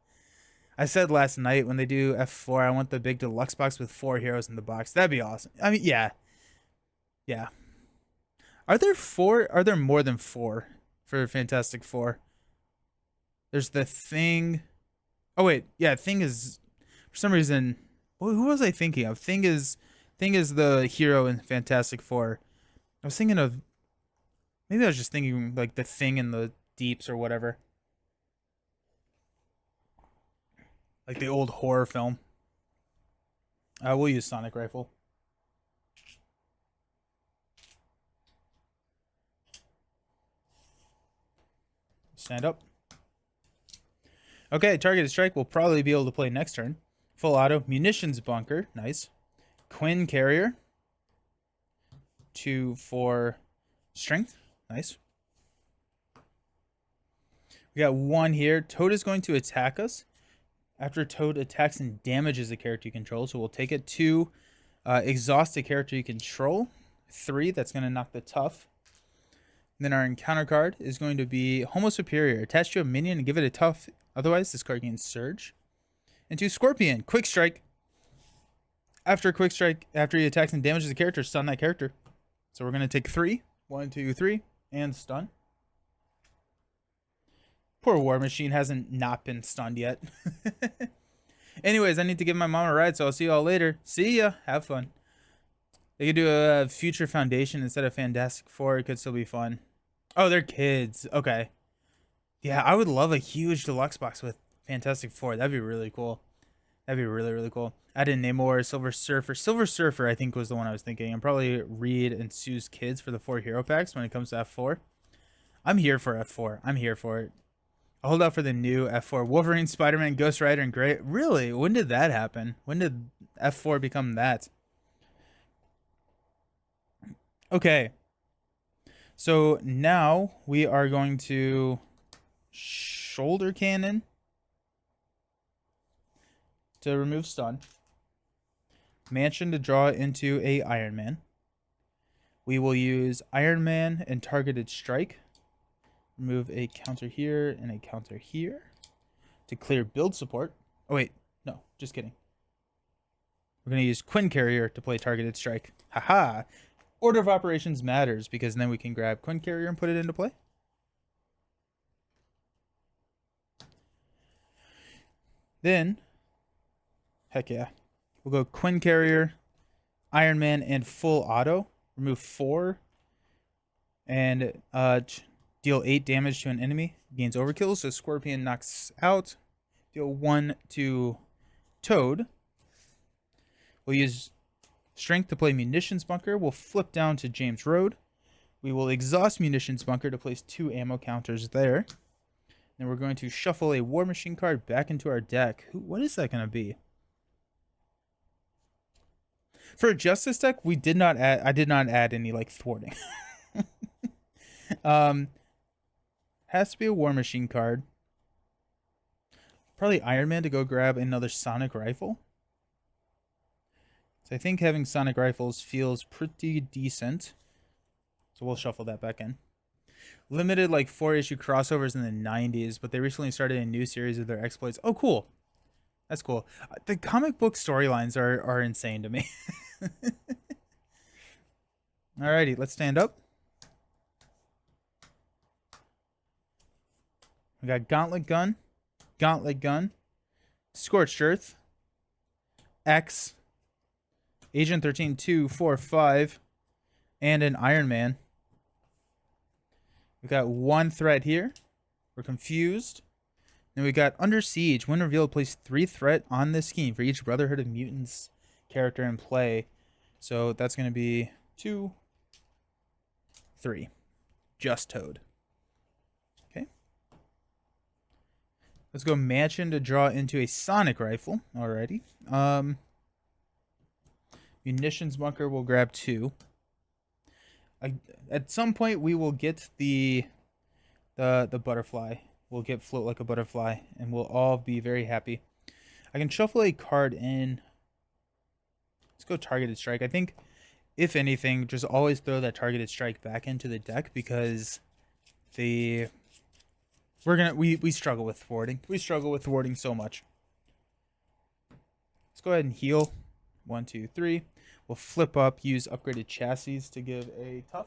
I said last night when they do F4, I want the big deluxe box with 4 heroes in the box. That'd be awesome. I mean, yeah. Yeah. Are there 4? Are there more than 4 for Fantastic Four? There's the Thing. Oh, wait. Yeah, Thing is... For some reason... Who was I thinking of? Thing is the hero in Fantastic Four. I was thinking of... Maybe I was just thinking like the Thing in the Deeps or whatever. Like the old horror film. We'll use Sonic Rifle. Stand up. Okay, targeted strike we'll probably be able to play next turn. Full auto. Munitions bunker. Nice. Quinn Carrier. 2 for strength. Nice. We got 1 here. Toad is going to attack us. After Toad attacks and damages a character you control, so we'll take it. 2, exhaust a character you control. 3, that's going to knock the tough. And then our encounter card is going to be Homo Superior. Attach to a minion and give it a tough. Otherwise, this card gains Surge. And 2, Scorpion. Quick Strike. After Quick Strike, after he attacks and damages a character, stun that character. So we're going to take 3. 1, 2, 3. And stun. Poor War Machine hasn't not been stunned yet. Anyways, I need to give my mom a ride, so I'll see you all later. See ya. Have fun. They could do a Future Foundation instead of Fantastic Four. It could still be fun. Oh, they're kids. Okay. Yeah, I would love a huge deluxe box with Fantastic Four. That'd be really cool. That'd be really, really cool. I didn't name more Silver Surfer. Silver Surfer, I think, was the one I was thinking. And probably Reed and Sue's kids for the 4 hero packs when it comes to F4. I'm here for F4. I'm here for it. I'll hold out for the new F4. Wolverine, Spider-Man, Ghost Rider, and Gray. Really? When did that happen? When did F4 become that? Okay. So now we are going to Shoulder Cannon to remove stun. Mansion to draw into a Iron Man. We will use Iron Man and Targeted Strike. Remove a counter here and a counter here to clear build support. Oh, wait. No, just kidding. We're going to use Quinn Carrier to play Targeted Strike. Haha. Order of operations matters because then we can grab Quinn Carrier and put it into play. Then, heck yeah. We'll go Quinn Carrier, Iron Man, and full auto. Remove 4. And Deal 8 damage to an enemy. Gains overkill, so Scorpion knocks out. Deal 1 to Toad. We'll use Strength to play Munitions Bunker. We'll flip down to James Road. We will exhaust Munitions Bunker to place 2 ammo counters there. Then we're going to shuffle a War Machine card back into our deck. What is that going to be? For a Justice deck, I did not add any like thwarting. Has to be a War Machine card. Probably Iron Man to go grab another Sonic Rifle. So I think having Sonic Rifles feels pretty decent. So we'll shuffle that back in. Limited like 4-issue crossovers in the 90s, but they recently started a new series of their exploits. Oh, cool. That's cool. The comic book storylines are insane to me. Alrighty, let's stand up. We got Gauntlet Gun, Scorched Earth, X, Agent 13, 2, 4, 5, and an Iron Man. We got 1 threat here. We're confused. Then we got Under Siege. When revealed, place 3 threat on this scheme for each Brotherhood of Mutants character in play. So that's going to be 2, 3. Just Toad. Okay. Let's go Mansion to draw into a Sonic Rifle. Alrighty. Munitions Bunker will grab 2. At some point, we will get the butterfly. We'll get Float Like a Butterfly, and we'll all be very happy. I can shuffle a card in. Let's go Targeted Strike. I think, if anything, just always throw that Targeted Strike back into the deck because we struggle with thwarting. We struggle with thwarting so much. Let's go ahead and heal. 1, 2, 3. We'll flip up, use Upgraded Chassis to give a tough.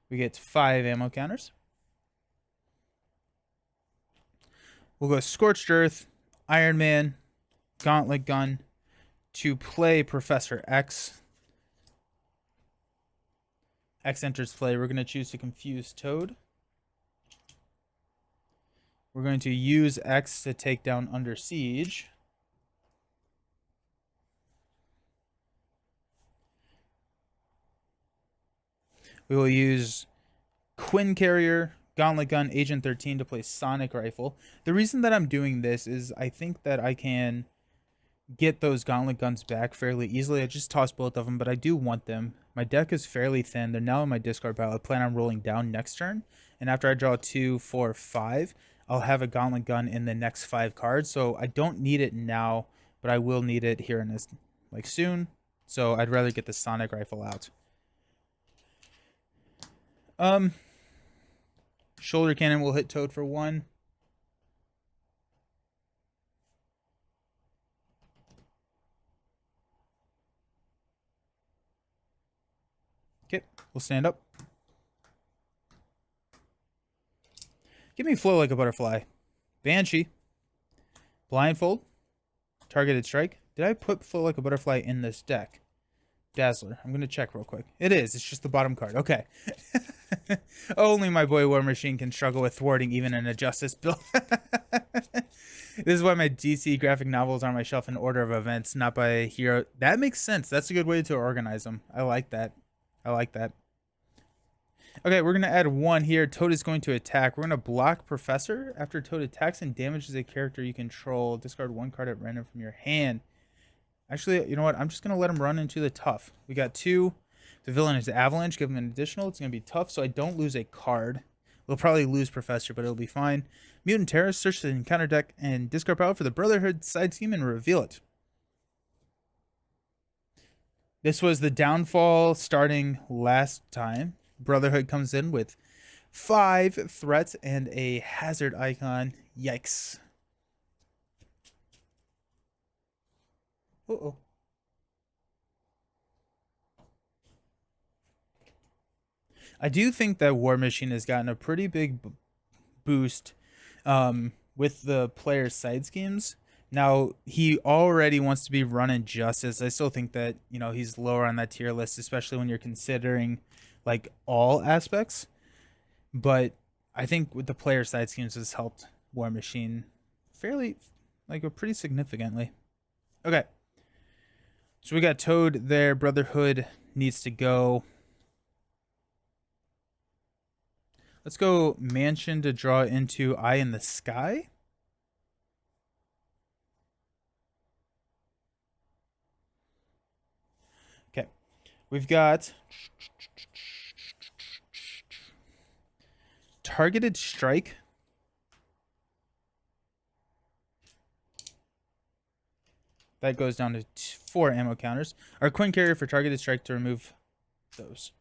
We get 5 ammo counters. We'll go Scorched Earth, Iron Man, Gauntlet Gun to play Professor X. X enters play. We're going to choose to confuse Toad. We're going to use X to take down Under Siege. We will use Quinn Carrier, Gauntlet Gun, Agent 13 to play Sonic Rifle. The reason that I'm doing this is I think that I can get those Gauntlet Guns back fairly easily. I just tossed both of them, but I do want them. My deck is fairly thin. They're now in my discard pile. I plan on rolling down next turn. And after I draw 2, 4, 5, I'll have a Gauntlet Gun in the next 5 cards. So I don't need it now, but I will need it here in this, like, soon. So I'd rather get the Sonic Rifle out. Shoulder Cannon will hit Toad for 1. Okay, we'll stand up. Give me Flow Like a Butterfly. Banshee. Blindfold. Targeted Strike. Did I put Flow Like a Butterfly in this deck? Dazzler. I'm going to check real quick. It is. It's just the bottom card. Okay. Only my boy War Machine can struggle with thwarting even in a Justice build. This is why my DC graphic novels are on my shelf in order of events, not by hero. That makes sense. That's a good way to organize them. I like that. I like that. Okay, we're going to add 1 here. Toad is going to attack. We're going to block Professor. After Toad attacks and damages a character you control, discard 1 card at random from your hand. Actually, you know what? I'm just going to let him run into the tough. We got 2. The villain is Avalanche. Give him an additional. It's going to be tough, so I don't lose a card. We'll probably lose Professor, but it'll be fine. Mutant Terrorist. Search the encounter deck and discard power for the Brotherhood side scheme and reveal it. This was the downfall starting last time. Brotherhood comes in with 5 threats and a hazard icon. Yikes. Uh-oh. I do think that War Machine has gotten a pretty big boost with the player side schemes. Now, he already wants to be running Justice. I still think that, you know, he's lower on that tier list, especially when you're considering like all aspects, but I think with the player side schemes has helped War Machine fairly, like, pretty significantly. Okay, so we got Toad there. Brotherhood needs to go. Let's go Mansion to draw into Eye in the Sky. Okay, we've got Targeted Strike. That goes down to 4 ammo counters. Our Coin Carrier for Targeted Strike to remove those.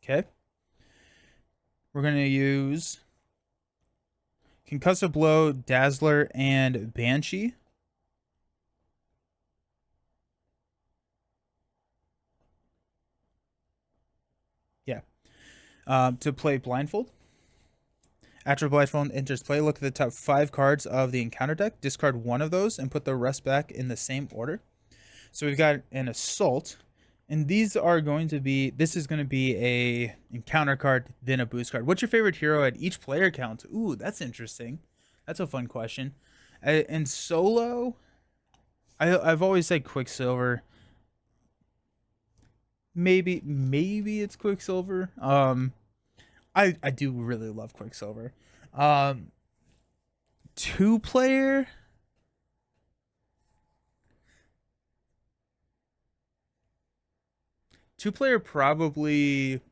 Okay. We're going to use Concussive Blow, Dazzler, and Banshee. Yeah. To play Blindfold. After Blindfold enters play, look at the top 5 cards of the encounter deck. Discard one of those and put the rest back in the same order. So we've got an Assault. And these are going to be, this is going to be a encounter card, then a boost card. What's your favorite hero at each player count? Ooh, that's interesting. That's a fun question. And solo, I've always said Quicksilver. Maybe it's Quicksilver. I do really love Quicksilver. 2-player. Two-player probably.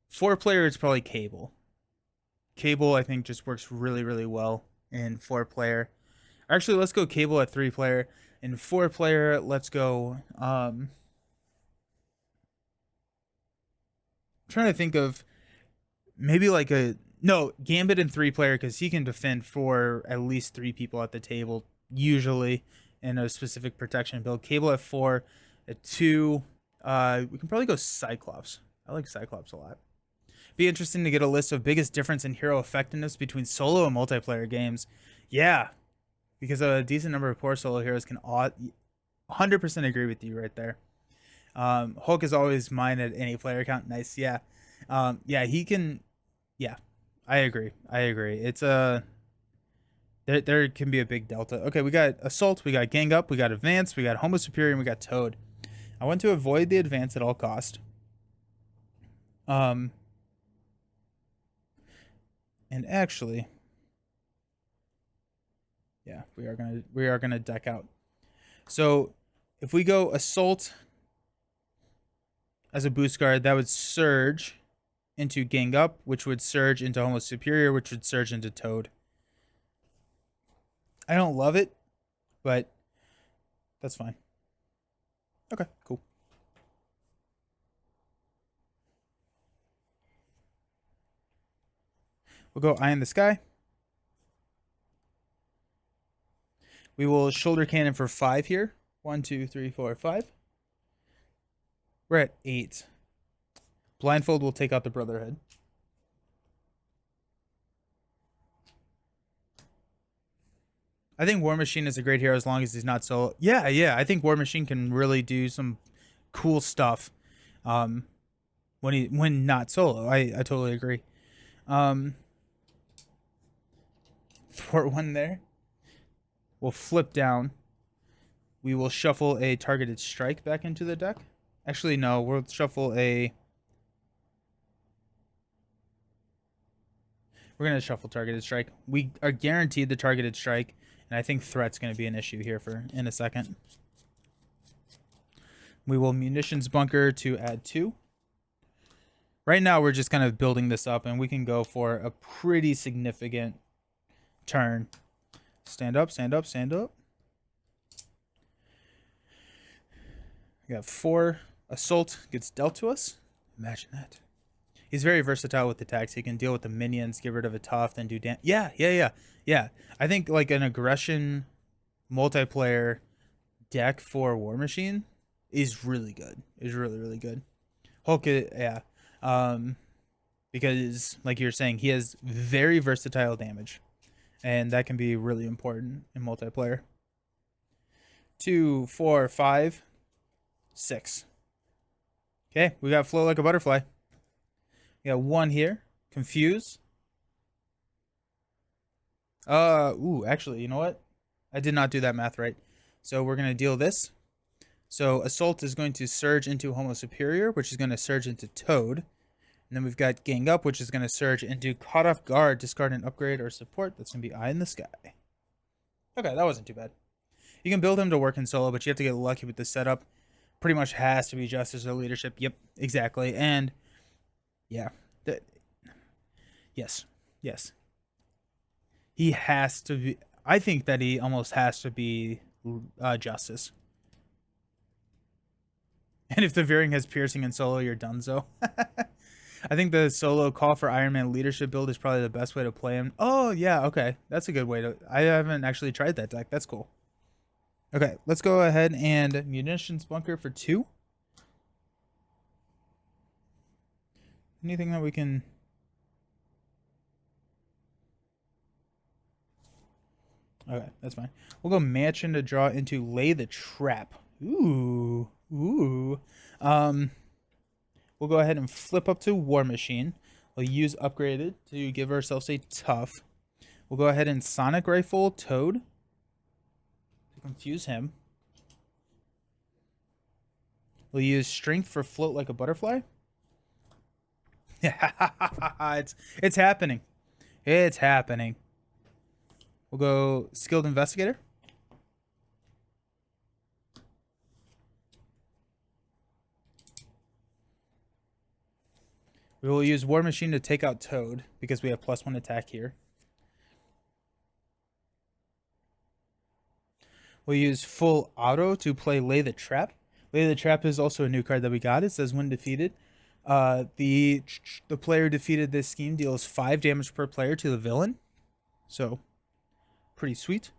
Four-player is probably Cable. Cable, I think, just works really, really well in 4-player. Actually, let's go Cable at 3-player. In 4-player, let's go. I'm trying to think of maybe like a Gambit in 3-player because he can defend for at least 3 people at the table usually in a specific protection build. Cable at 4, at 2. We can probably go Cyclops. I like Cyclops a lot. Be interesting to get a list of biggest difference in hero effectiveness between solo and multiplayer games. Yeah, because a decent number of poor solo heroes can 100% agree with you right there. Hulk is always mine at any player count. Nice, yeah. Yeah, he can. Yeah, I agree. It's a there can be a big delta. Okay, we got Assault, we got Gang Up, we got Advance, we got Homo Superior, and we got Toad. I want to avoid the Advance at all cost. And actually, yeah, we are gonna deck out. So if we go Assault as a boost card, that would surge into Gang Up, which would surge into Homo Superior, which would surge into Toad. I don't love it, but that's fine. Okay, cool. We'll go Eye in the Sky. We will Shoulder Cannon for 5 here. 1, 2, 3, 4, 5. We're at 8. Blindfold will take out the Brotherhood. I think War Machine is a great hero as long as he's not solo. Yeah. I think War Machine can really do some cool stuff when not solo. I totally agree. 4-1 there. We'll flip down. We will shuffle a Targeted Strike back into the deck. Actually, no. We'll shuffle a... We're going to shuffle Targeted Strike. We are guaranteed the Targeted Strike, and I think Threat's going to be an issue here in a second. We will Munitions Bunker to add 2. Right now, we're just kind of building this up, and we can go for a pretty significant turn. Stand up, stand up, stand up. We got 4. Assault gets dealt to us. Imagine that. He's very versatile with attacks. He can deal with the minions, get rid of a tough, then do damage. Yeah. I think like an aggression multiplayer deck for War Machine is really good. Is really, really good. Hulk, yeah. Because like you're saying, he has very versatile damage. And that can be really important in multiplayer. 2, 4, 5, 6. Okay, we got flow like a butterfly. We got 1 here. Confuse. Ooh, actually, you know what? I did not do that math right. So we're going to deal this. So Assault is going to surge into Homo Superior, which is going to surge into Toad. And then we've got Gang Up, which is going to surge into Caught Off Guard, discard an upgrade or support. That's going to be Eye in the Sky. Okay, that wasn't too bad. You can build him to work in solo, but you have to get lucky with the setup. Pretty much has to be Justice or Leadership. Yep, exactly. And yeah, yes. He has to be. I think that he almost has to be Justice. And if the Veering has piercing and solo, you're donezo. I think the solo call for Iron Man leadership build is probably the best way to play him. Oh, yeah, okay. That's a good way to... I haven't actually tried that deck. That's cool. Okay, let's go ahead and Munitions Bunker for 2. Anything that we can... Okay, that's fine. We'll go Mansion to draw into Lay the Trap. Ooh. We'll go ahead and flip up to War Machine. We'll use Upgraded to give ourselves a Tough. We'll go ahead and Sonic Rifle Toad to confuse him. We'll use Strength for Float like a Butterfly. It's happening. It's happening. We'll go Skilled Investigator. We will use War Machine to take out Toad because we have +1 attack here. We'll use Full Auto to play Lay the Trap. Lay the Trap is also a new card that we got. It says when defeated, the player defeated this scheme deals 5 damage per player to the villain. So, pretty sweet.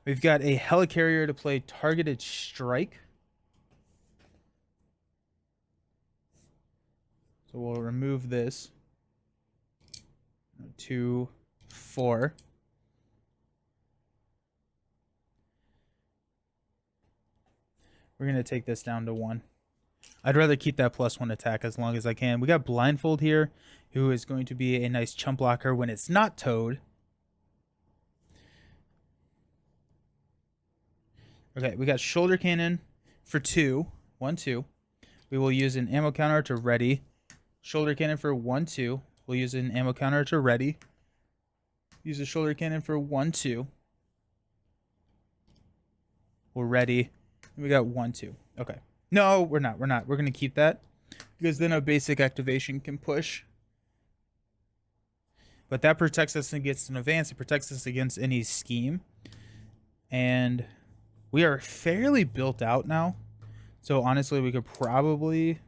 We've got a Helicarrier to play Targeted Strike. So we'll remove this. 2, 4. We're going to take this down to 1. I'd rather keep that +1 attack as long as I can. We got Blindfold here, who is going to be a nice chump blocker when it's not Toad. Okay, we got Shoulder Cannon for 2. 1, 2. We will use an ammo counter to ready. Shoulder Cannon for 1, 2. We'll use an ammo counter to ready. Use a Shoulder Cannon for 1, 2. We're ready. We got 1, 2. Okay. No, we're not. We're going to keep that because then a basic activation can push. But that protects us against an advance. It protects us against any scheme. And we are fairly built out now. So honestly, we could probably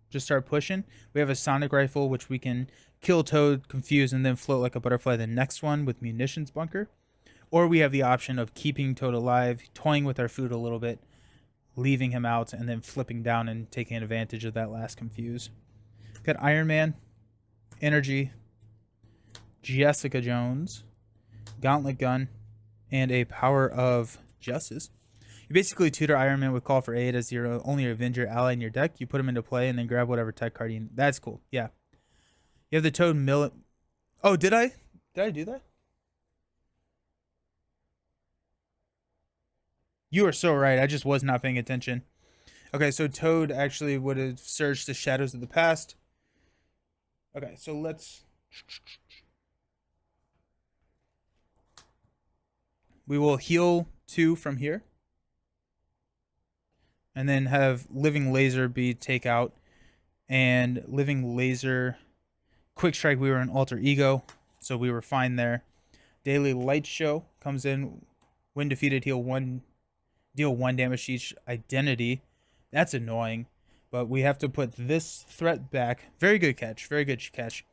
just start pushing. We have a Sonic Rifle, which we can kill Toad, confuse, and then float like a butterfly the next one with Munitions Bunker. Or we have the option of keeping Toad alive, toying with our food a little bit, leaving him out, and then flipping down and taking advantage of that last confuse. Got Iron Man, Energy, Jessica Jones, Gauntlet Gun, and a Power of Justice. You basically tutor Iron Man with Call for Aid as your only Avenger ally in your deck. You put him into play and then grab whatever tech card you... That's cool. Yeah. You have the Toad Mill... Oh, did I? Did I do that? You are so right. I just was not paying attention. Okay, so Toad actually would have surged to Shadows of the Past. Okay, so let's... We will heal 2 from here. And then have Living Laser be takeout. And Living Laser... Quick Strike, we were in Alter Ego, so we were fine there. Daily Light Show comes in. When defeated, deal 1 damage to each identity. That's annoying. But we have to put this threat back. Very good catch. Very good catch.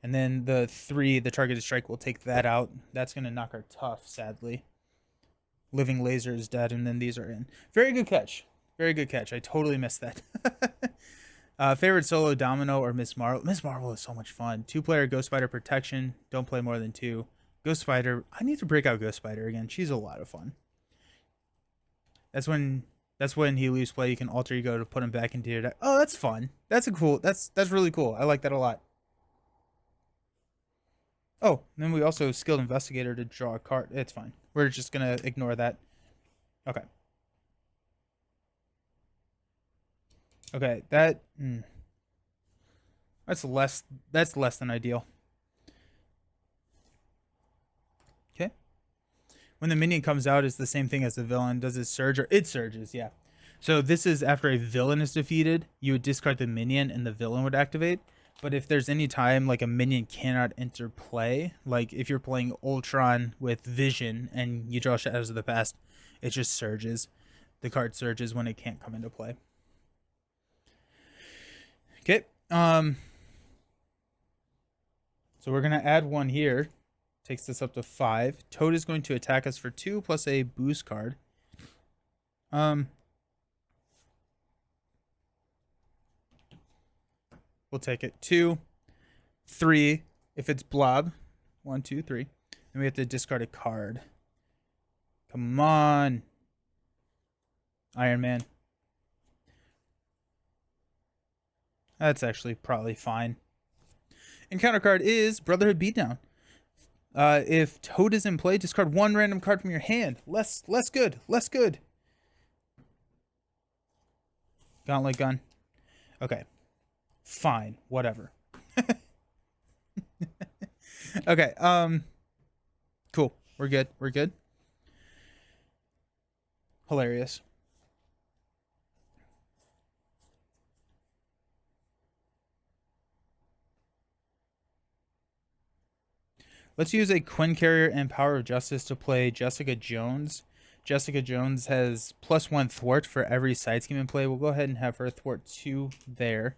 And then the 3, the Targeted Strike, will take that out. That's going to knock our Tough, sadly. Living Laser is dead, and then these are in. Very good catch. Very good catch. I totally missed that. Favorite solo, Domino or Miss Marvel? Miss Marvel is so much fun. 2-player Ghost Spider protection. Don't play more than 2. Ghost Spider. I need to break out Ghost Spider again. She's a lot of fun. That's when he leaves play. You can alter ego to put him back into your deck. Oh, that's fun. That's a cool. That's really cool. I like that a lot. Oh, then we also skilled investigator to draw a card. It's fine. We're just gonna ignore that. Okay. Okay, that's less. That's less than ideal. Okay. When the minion comes out, it's the same thing as the villain. Does it surge or it surges? Yeah. So this is after a villain is defeated, you would discard the minion and the villain would activate. But if there's any time like a minion cannot enter play, like if you're playing Ultron with Vision and you draw Shadows of the Past, it just surges. The card surges when it can't come into play. Okay. So we're gonna add one here. Takes this up to 5. Toad is going to attack us for 2 plus a boost card. We'll take it. 2, 3. If it's blob, 1, 2, 3. Then we have to discard a card. Come on, Iron Man. That's actually probably fine. Encounter card is Brotherhood Beatdown. If Toad is in play, discard 1 random card from your hand. Less good. Less good. Gauntlet gun. Okay. Fine. Whatever. Okay. Cool. We're good. We're good. Hilarious. Let's use a Quinn Carrier and Power of Justice to play Jessica Jones. Jessica Jones has +1 thwart for every side scheme in play. We'll go ahead and have her thwart 2 there.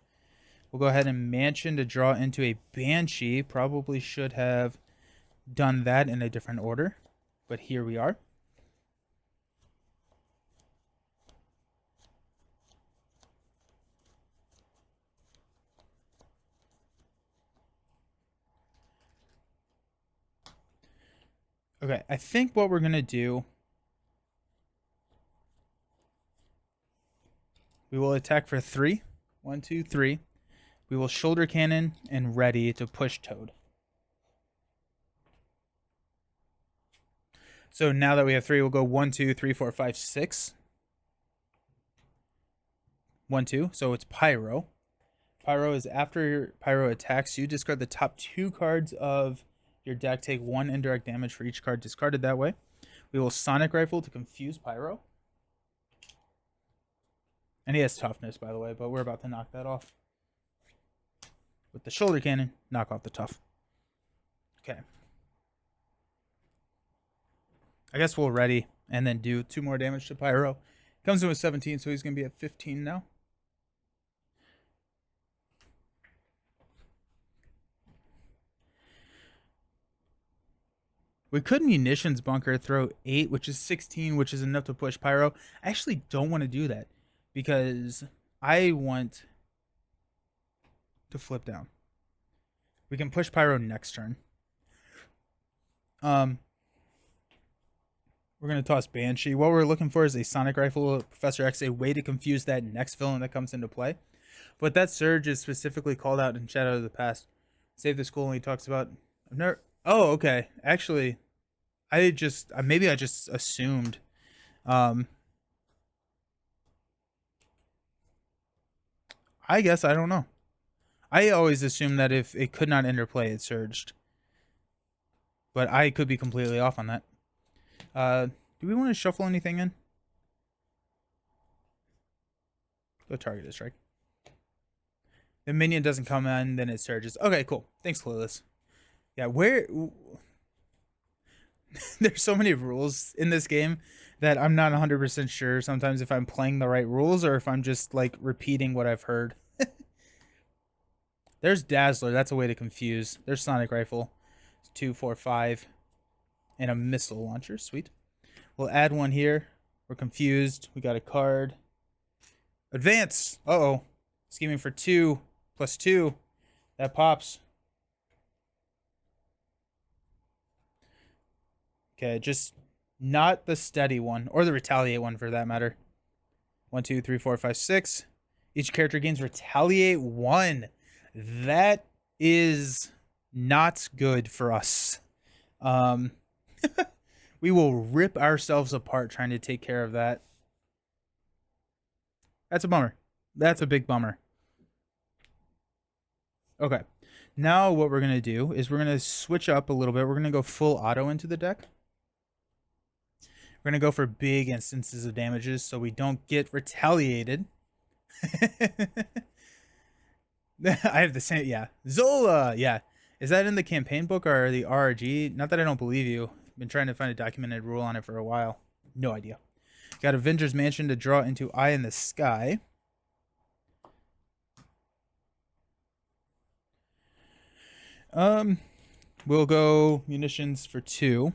We'll go ahead and Mansion to draw into a Banshee. Probably should have done that in a different order, but here we are. Okay, I think what we're going to do, we will attack for 3. 1, 2, 3. We will shoulder cannon and ready to push Toad. So now that we have 3, we'll go 1, 2, 3, 4, 5, 6. 1, 2. So it's Pyro. Pyro is after Pyro attacks you, discard the top 2 cards of your deck, take 1 indirect damage for each card discarded that way. We will Sonic Rifle to confuse Pyro. And he has toughness, by the way, but we're about to knock that off. With the shoulder cannon, knock off the tough. Okay. I guess we'll ready and then do 2 more damage to Pyro. Comes in with 17, so he's going to be at 15 now. We could Munitions Bunker, throw 8, which is 16, which is enough to push Pyro. I actually don't want to do that because I want to flip down. We can push Pyro next turn. We're going to toss Banshee. What we're looking for is a Sonic Rifle, Professor X, a way to confuse that next villain that comes into play. But that surge is specifically called out in Shadow of the Past. Save the School, and he talks about... I've never... Oh, okay. Actually, maybe I just assumed. I guess I don't know. I always assumed that if it could not interplay, it surged. But I could be completely off on that. Do we want to shuffle anything in? Go target a strike. The minion doesn't come in, then it surges. Okay, cool. Thanks, Clueless. Yeah, where... There's so many rules in this game that I'm not 100% sure sometimes if I'm playing the right rules or if I'm just, like, repeating what I've heard. There's Dazzler. That's a way to confuse. There's Sonic Rifle. 2, 4, 5. And a missile launcher. Sweet. We'll add one here. We're confused. We got a card. Advance! Uh-oh. Scheming for 2 plus 2. That pops. Okay, just Not the steady one, or the retaliate one for that matter. 1, 2, 3, 4, 5, 6. Each character gains retaliate 1. That is not good for us. We will rip ourselves apart trying to take care of that. That's a bummer. That's a big bummer. Okay. Now what we're going to do is we're going to switch up a little bit. We're going to go full auto into the deck. We're going to go for big instances of damages so we don't get retaliated. I have the same, yeah. Zola, yeah. Is that in the campaign book or the RRG? Not that I don't believe you. I've been trying to find a documented rule on it for a while. No idea. Got Avengers Mansion to draw into Eye in the Sky. We'll go munitions for 2.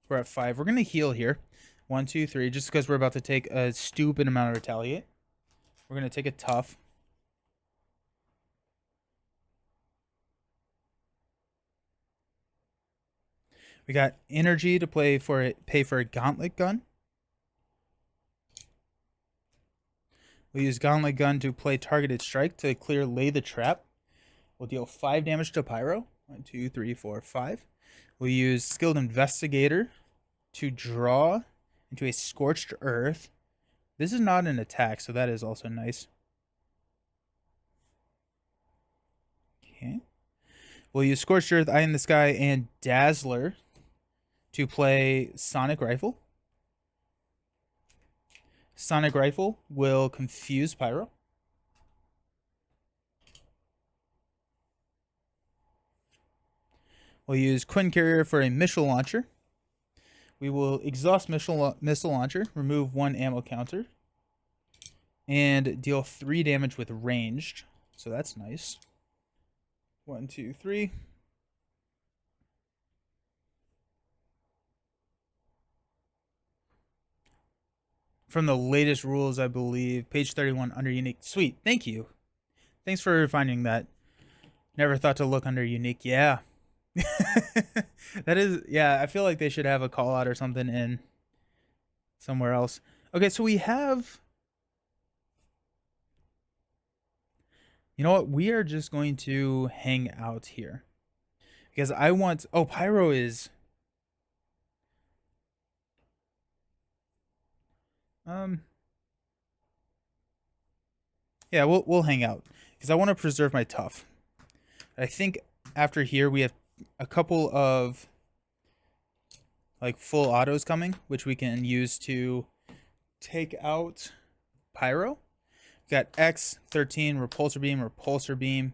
We're at 5. We're going to heal here. 1, 2, 3. Just because we're about to take a stupid amount of retaliate. We're going to take a tough. We got energy to pay for a gauntlet gun. We'll use gauntlet gun to play targeted strike to clear lay the trap. We'll deal 5 damage to Pyro. 1, 2, 3, 4, 5. We'll use skilled investigator to draw into a scorched earth. This is not an attack, so that is also nice. Okay. We'll use scorched earth, Eye in the Sky, and Dazzler to play sonic rifle. Sonic rifle will confuse Pyro. We'll use Quinn Carrier for a missile launcher. We will exhaust missile launcher, remove 1 ammo counter, and deal 3 damage with ranged. So that's nice. 1, 2, 3. From the latest rules, I believe, page 31 under unique. Sweet, thank you. Thanks for finding that. Never thought to look under unique. Yeah. That is, yeah, I feel like they should have a call out or something in somewhere else. Okay, so we have, you know what, we are just going to hang out here because I want, oh, Pyro is yeah, we'll hang out because I want to preserve my tough. I think after here we have a couple of like full autos coming, which we can use to take out Pyro. We got X, 13, repulsor beam,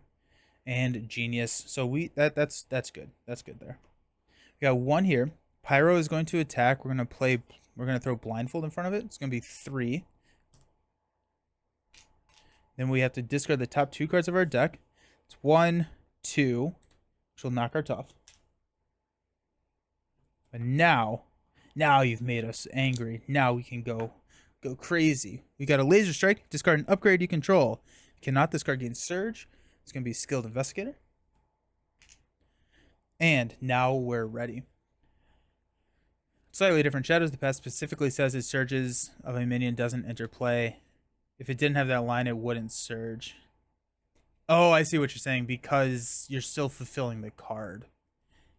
and genius. So that's good. That's good there. We got 1 here. Pyro is going to attack. We're gonna throw blindfold in front of it. It's gonna be 3. Then we have to discard the top 2 cards of our deck. It's 1, 2, which will knock our tough. But now you've made us angry. Now we can go crazy. We got a laser strike. Discard an upgrade you control. Cannot discard gain surge. It's gonna be skilled investigator. And now we're ready. Slightly different shadows. The past specifically says it surges of a minion doesn't enter play. If it didn't have that line, it wouldn't surge. Oh, I see what you're saying, because you're still fulfilling the card.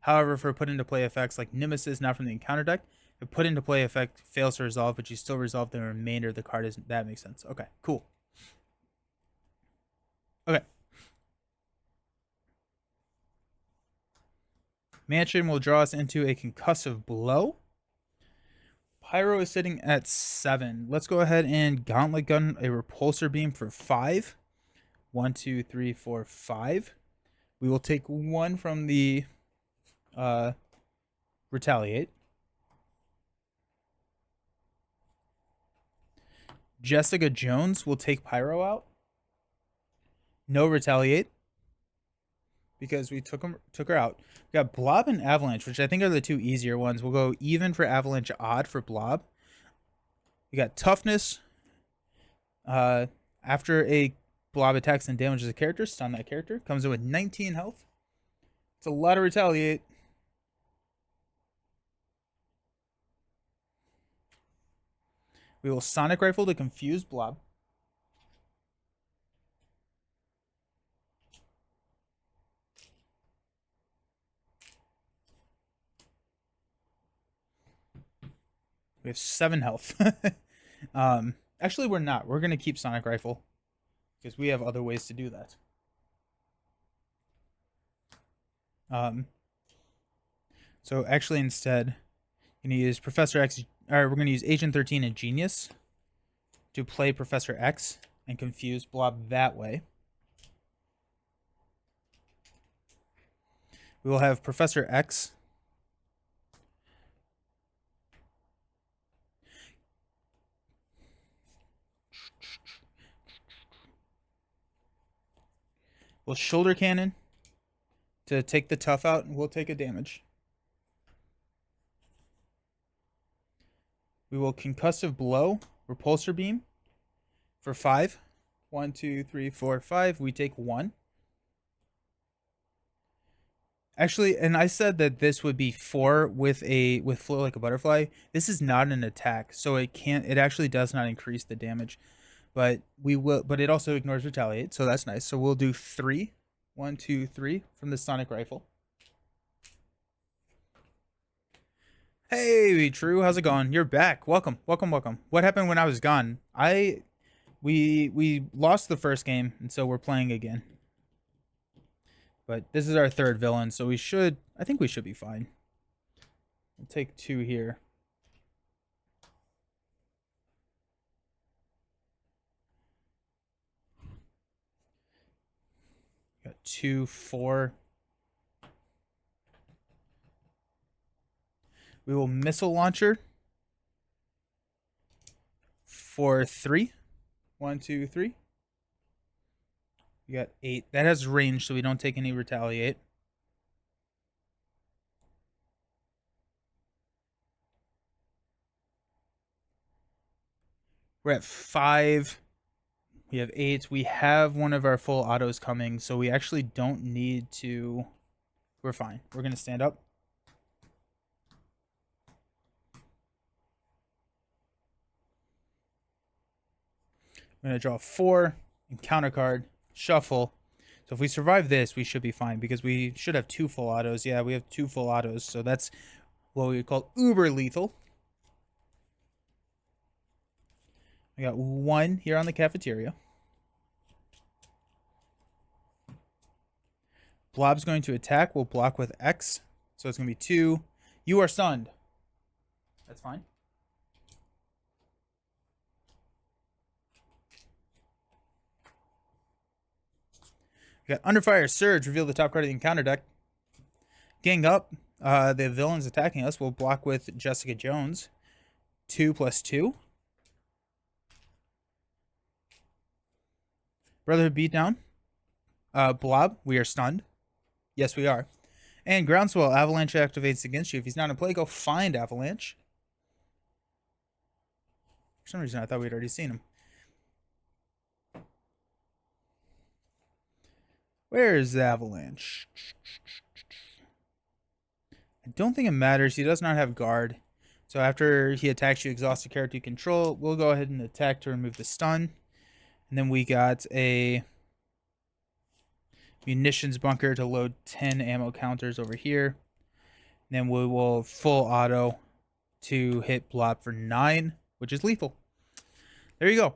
However, for put into play effects like Nemesis, not from the encounter deck, if put into play effect fails to resolve, but you still resolve the remainder of the card, that makes sense. Okay, cool. Okay. Mansion will draw us into a concussive blow. Pyro is sitting at 7. Let's go ahead and gauntlet gun a repulsor beam for 5. 1, 2, 3, 4, 5. We will take 1 from the retaliate. Jessica Jones will take Pyro out. No retaliate, because we took her out. We got Blob and Avalanche, which I think are the 2 easier ones. We'll go even for Avalanche, odd for Blob. We got Toughness, After a blob attacks and damages a character, stun that character. Comes in with 19 health. It's a lot of retaliate. We will Sonic Rifle to confuse blob. We have 7 health. Actually, we're not. We're going to keep Sonic Rifle because we have other ways to do that. So actually, instead, we're going to use Professor X. Or we're going to use Agent 13 and Genius to play Professor X and confuse blob that way. We will have Professor X we'll shoulder cannon to take the tough out, and we'll take a damage. We will concussive blow, repulsor beam for 5. 1, 2, 3, 4, 5. We take 1. Actually, and I said that this would be 4 with flow like a butterfly. This is not an attack, so it can't. It actually does not increase the damage, but we will. But it also ignores retaliate, so that's nice. So we'll do 3. 1, 2, 3 from the Sonic Rifle. Hey, True, how's it going? You're back. Welcome, welcome, welcome. What happened when I was gone? We lost the first game, and so we're playing again. But this is our third villain, so I think we should be fine. We'll take 2 here. Got 2, 4. We will missile launcher for 3. 1, 2, 3. We got 8. That has range, so we don't take any retaliate. We're at 5. We have 8. We have one of our full autos coming, so we actually don't need to. We're fine. We're going to stand up. I'm going to draw 4, encounter card, shuffle. So if we survive this, we should be fine because we should have 2 full autos. Yeah, we have 2 full autos, so that's what we would call uber lethal. I got 1 here on the cafeteria. Blob's going to attack. We'll block with X. So it's going to be 2. You are stunned. That's fine. We got Under Fire Surge. Reveal the top card of the encounter deck. Gang up. The villain's attacking us. We'll block with Jessica Jones. 2 + 2. Brotherhood Beatdown. Blob. We are stunned. Yes, we are. And Groundswell. Avalanche activates against you. If he's not in play, go find Avalanche. For some reason, I thought we'd already seen him. Where is the Avalanche? I don't think it matters. He does not have guard. So after he attacks you, exhaust the character you control. We'll go ahead and attack to remove the stun. And then we got a munitions bunker to load 10 ammo counters over here. And then we will full auto to hit blob for 9, which is lethal. There you go.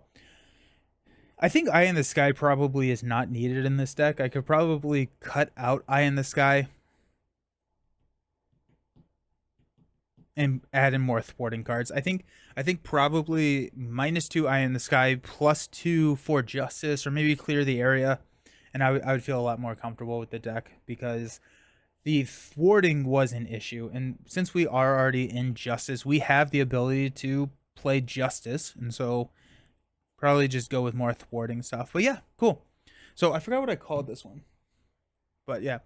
I think Eye in the Sky probably is not needed in this deck. I could probably cut out Eye in the Sky and add in more thwarting cards. I think probably -2 Eye in the Sky, +2 for Justice, or maybe clear the area, and I would feel a lot more comfortable with the deck because the thwarting was an issue. And since we are already in Justice, we have the ability to play Justice, and so probably just go with more thwarting stuff. But yeah, cool. So I forgot what I called this one, but yeah.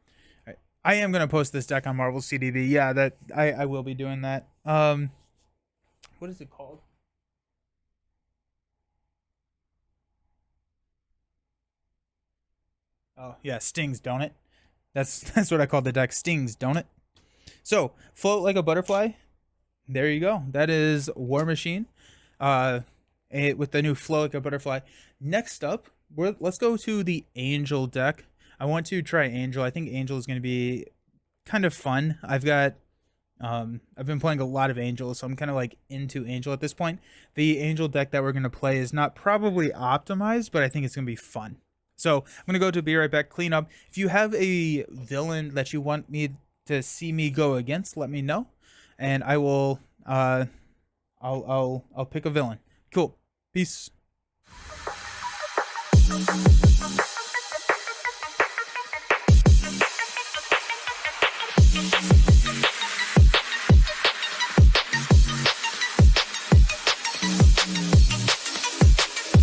I am going to post this deck on Marvel CDB. Yeah, that I will be doing that. What is it called? Oh yeah, stings, don't it? That's what I call the deck. Stings, don't it? So float like a butterfly. There you go. That is War Machine. Uh, with the new flow like a butterfly. Next up, let's go to the Angel deck. I want to try Angel. I think Angel is going to be kind of fun. I've been playing a lot of Angel, so I'm kind of like into Angel at this point. The Angel deck that we're gonna play is not probably optimized, but I think it's gonna be fun. So I'm gonna go to be right back, clean up. If you have a villain that you want me to see me go against, let me know, and I will. I'll pick a villain. Cool. Peace.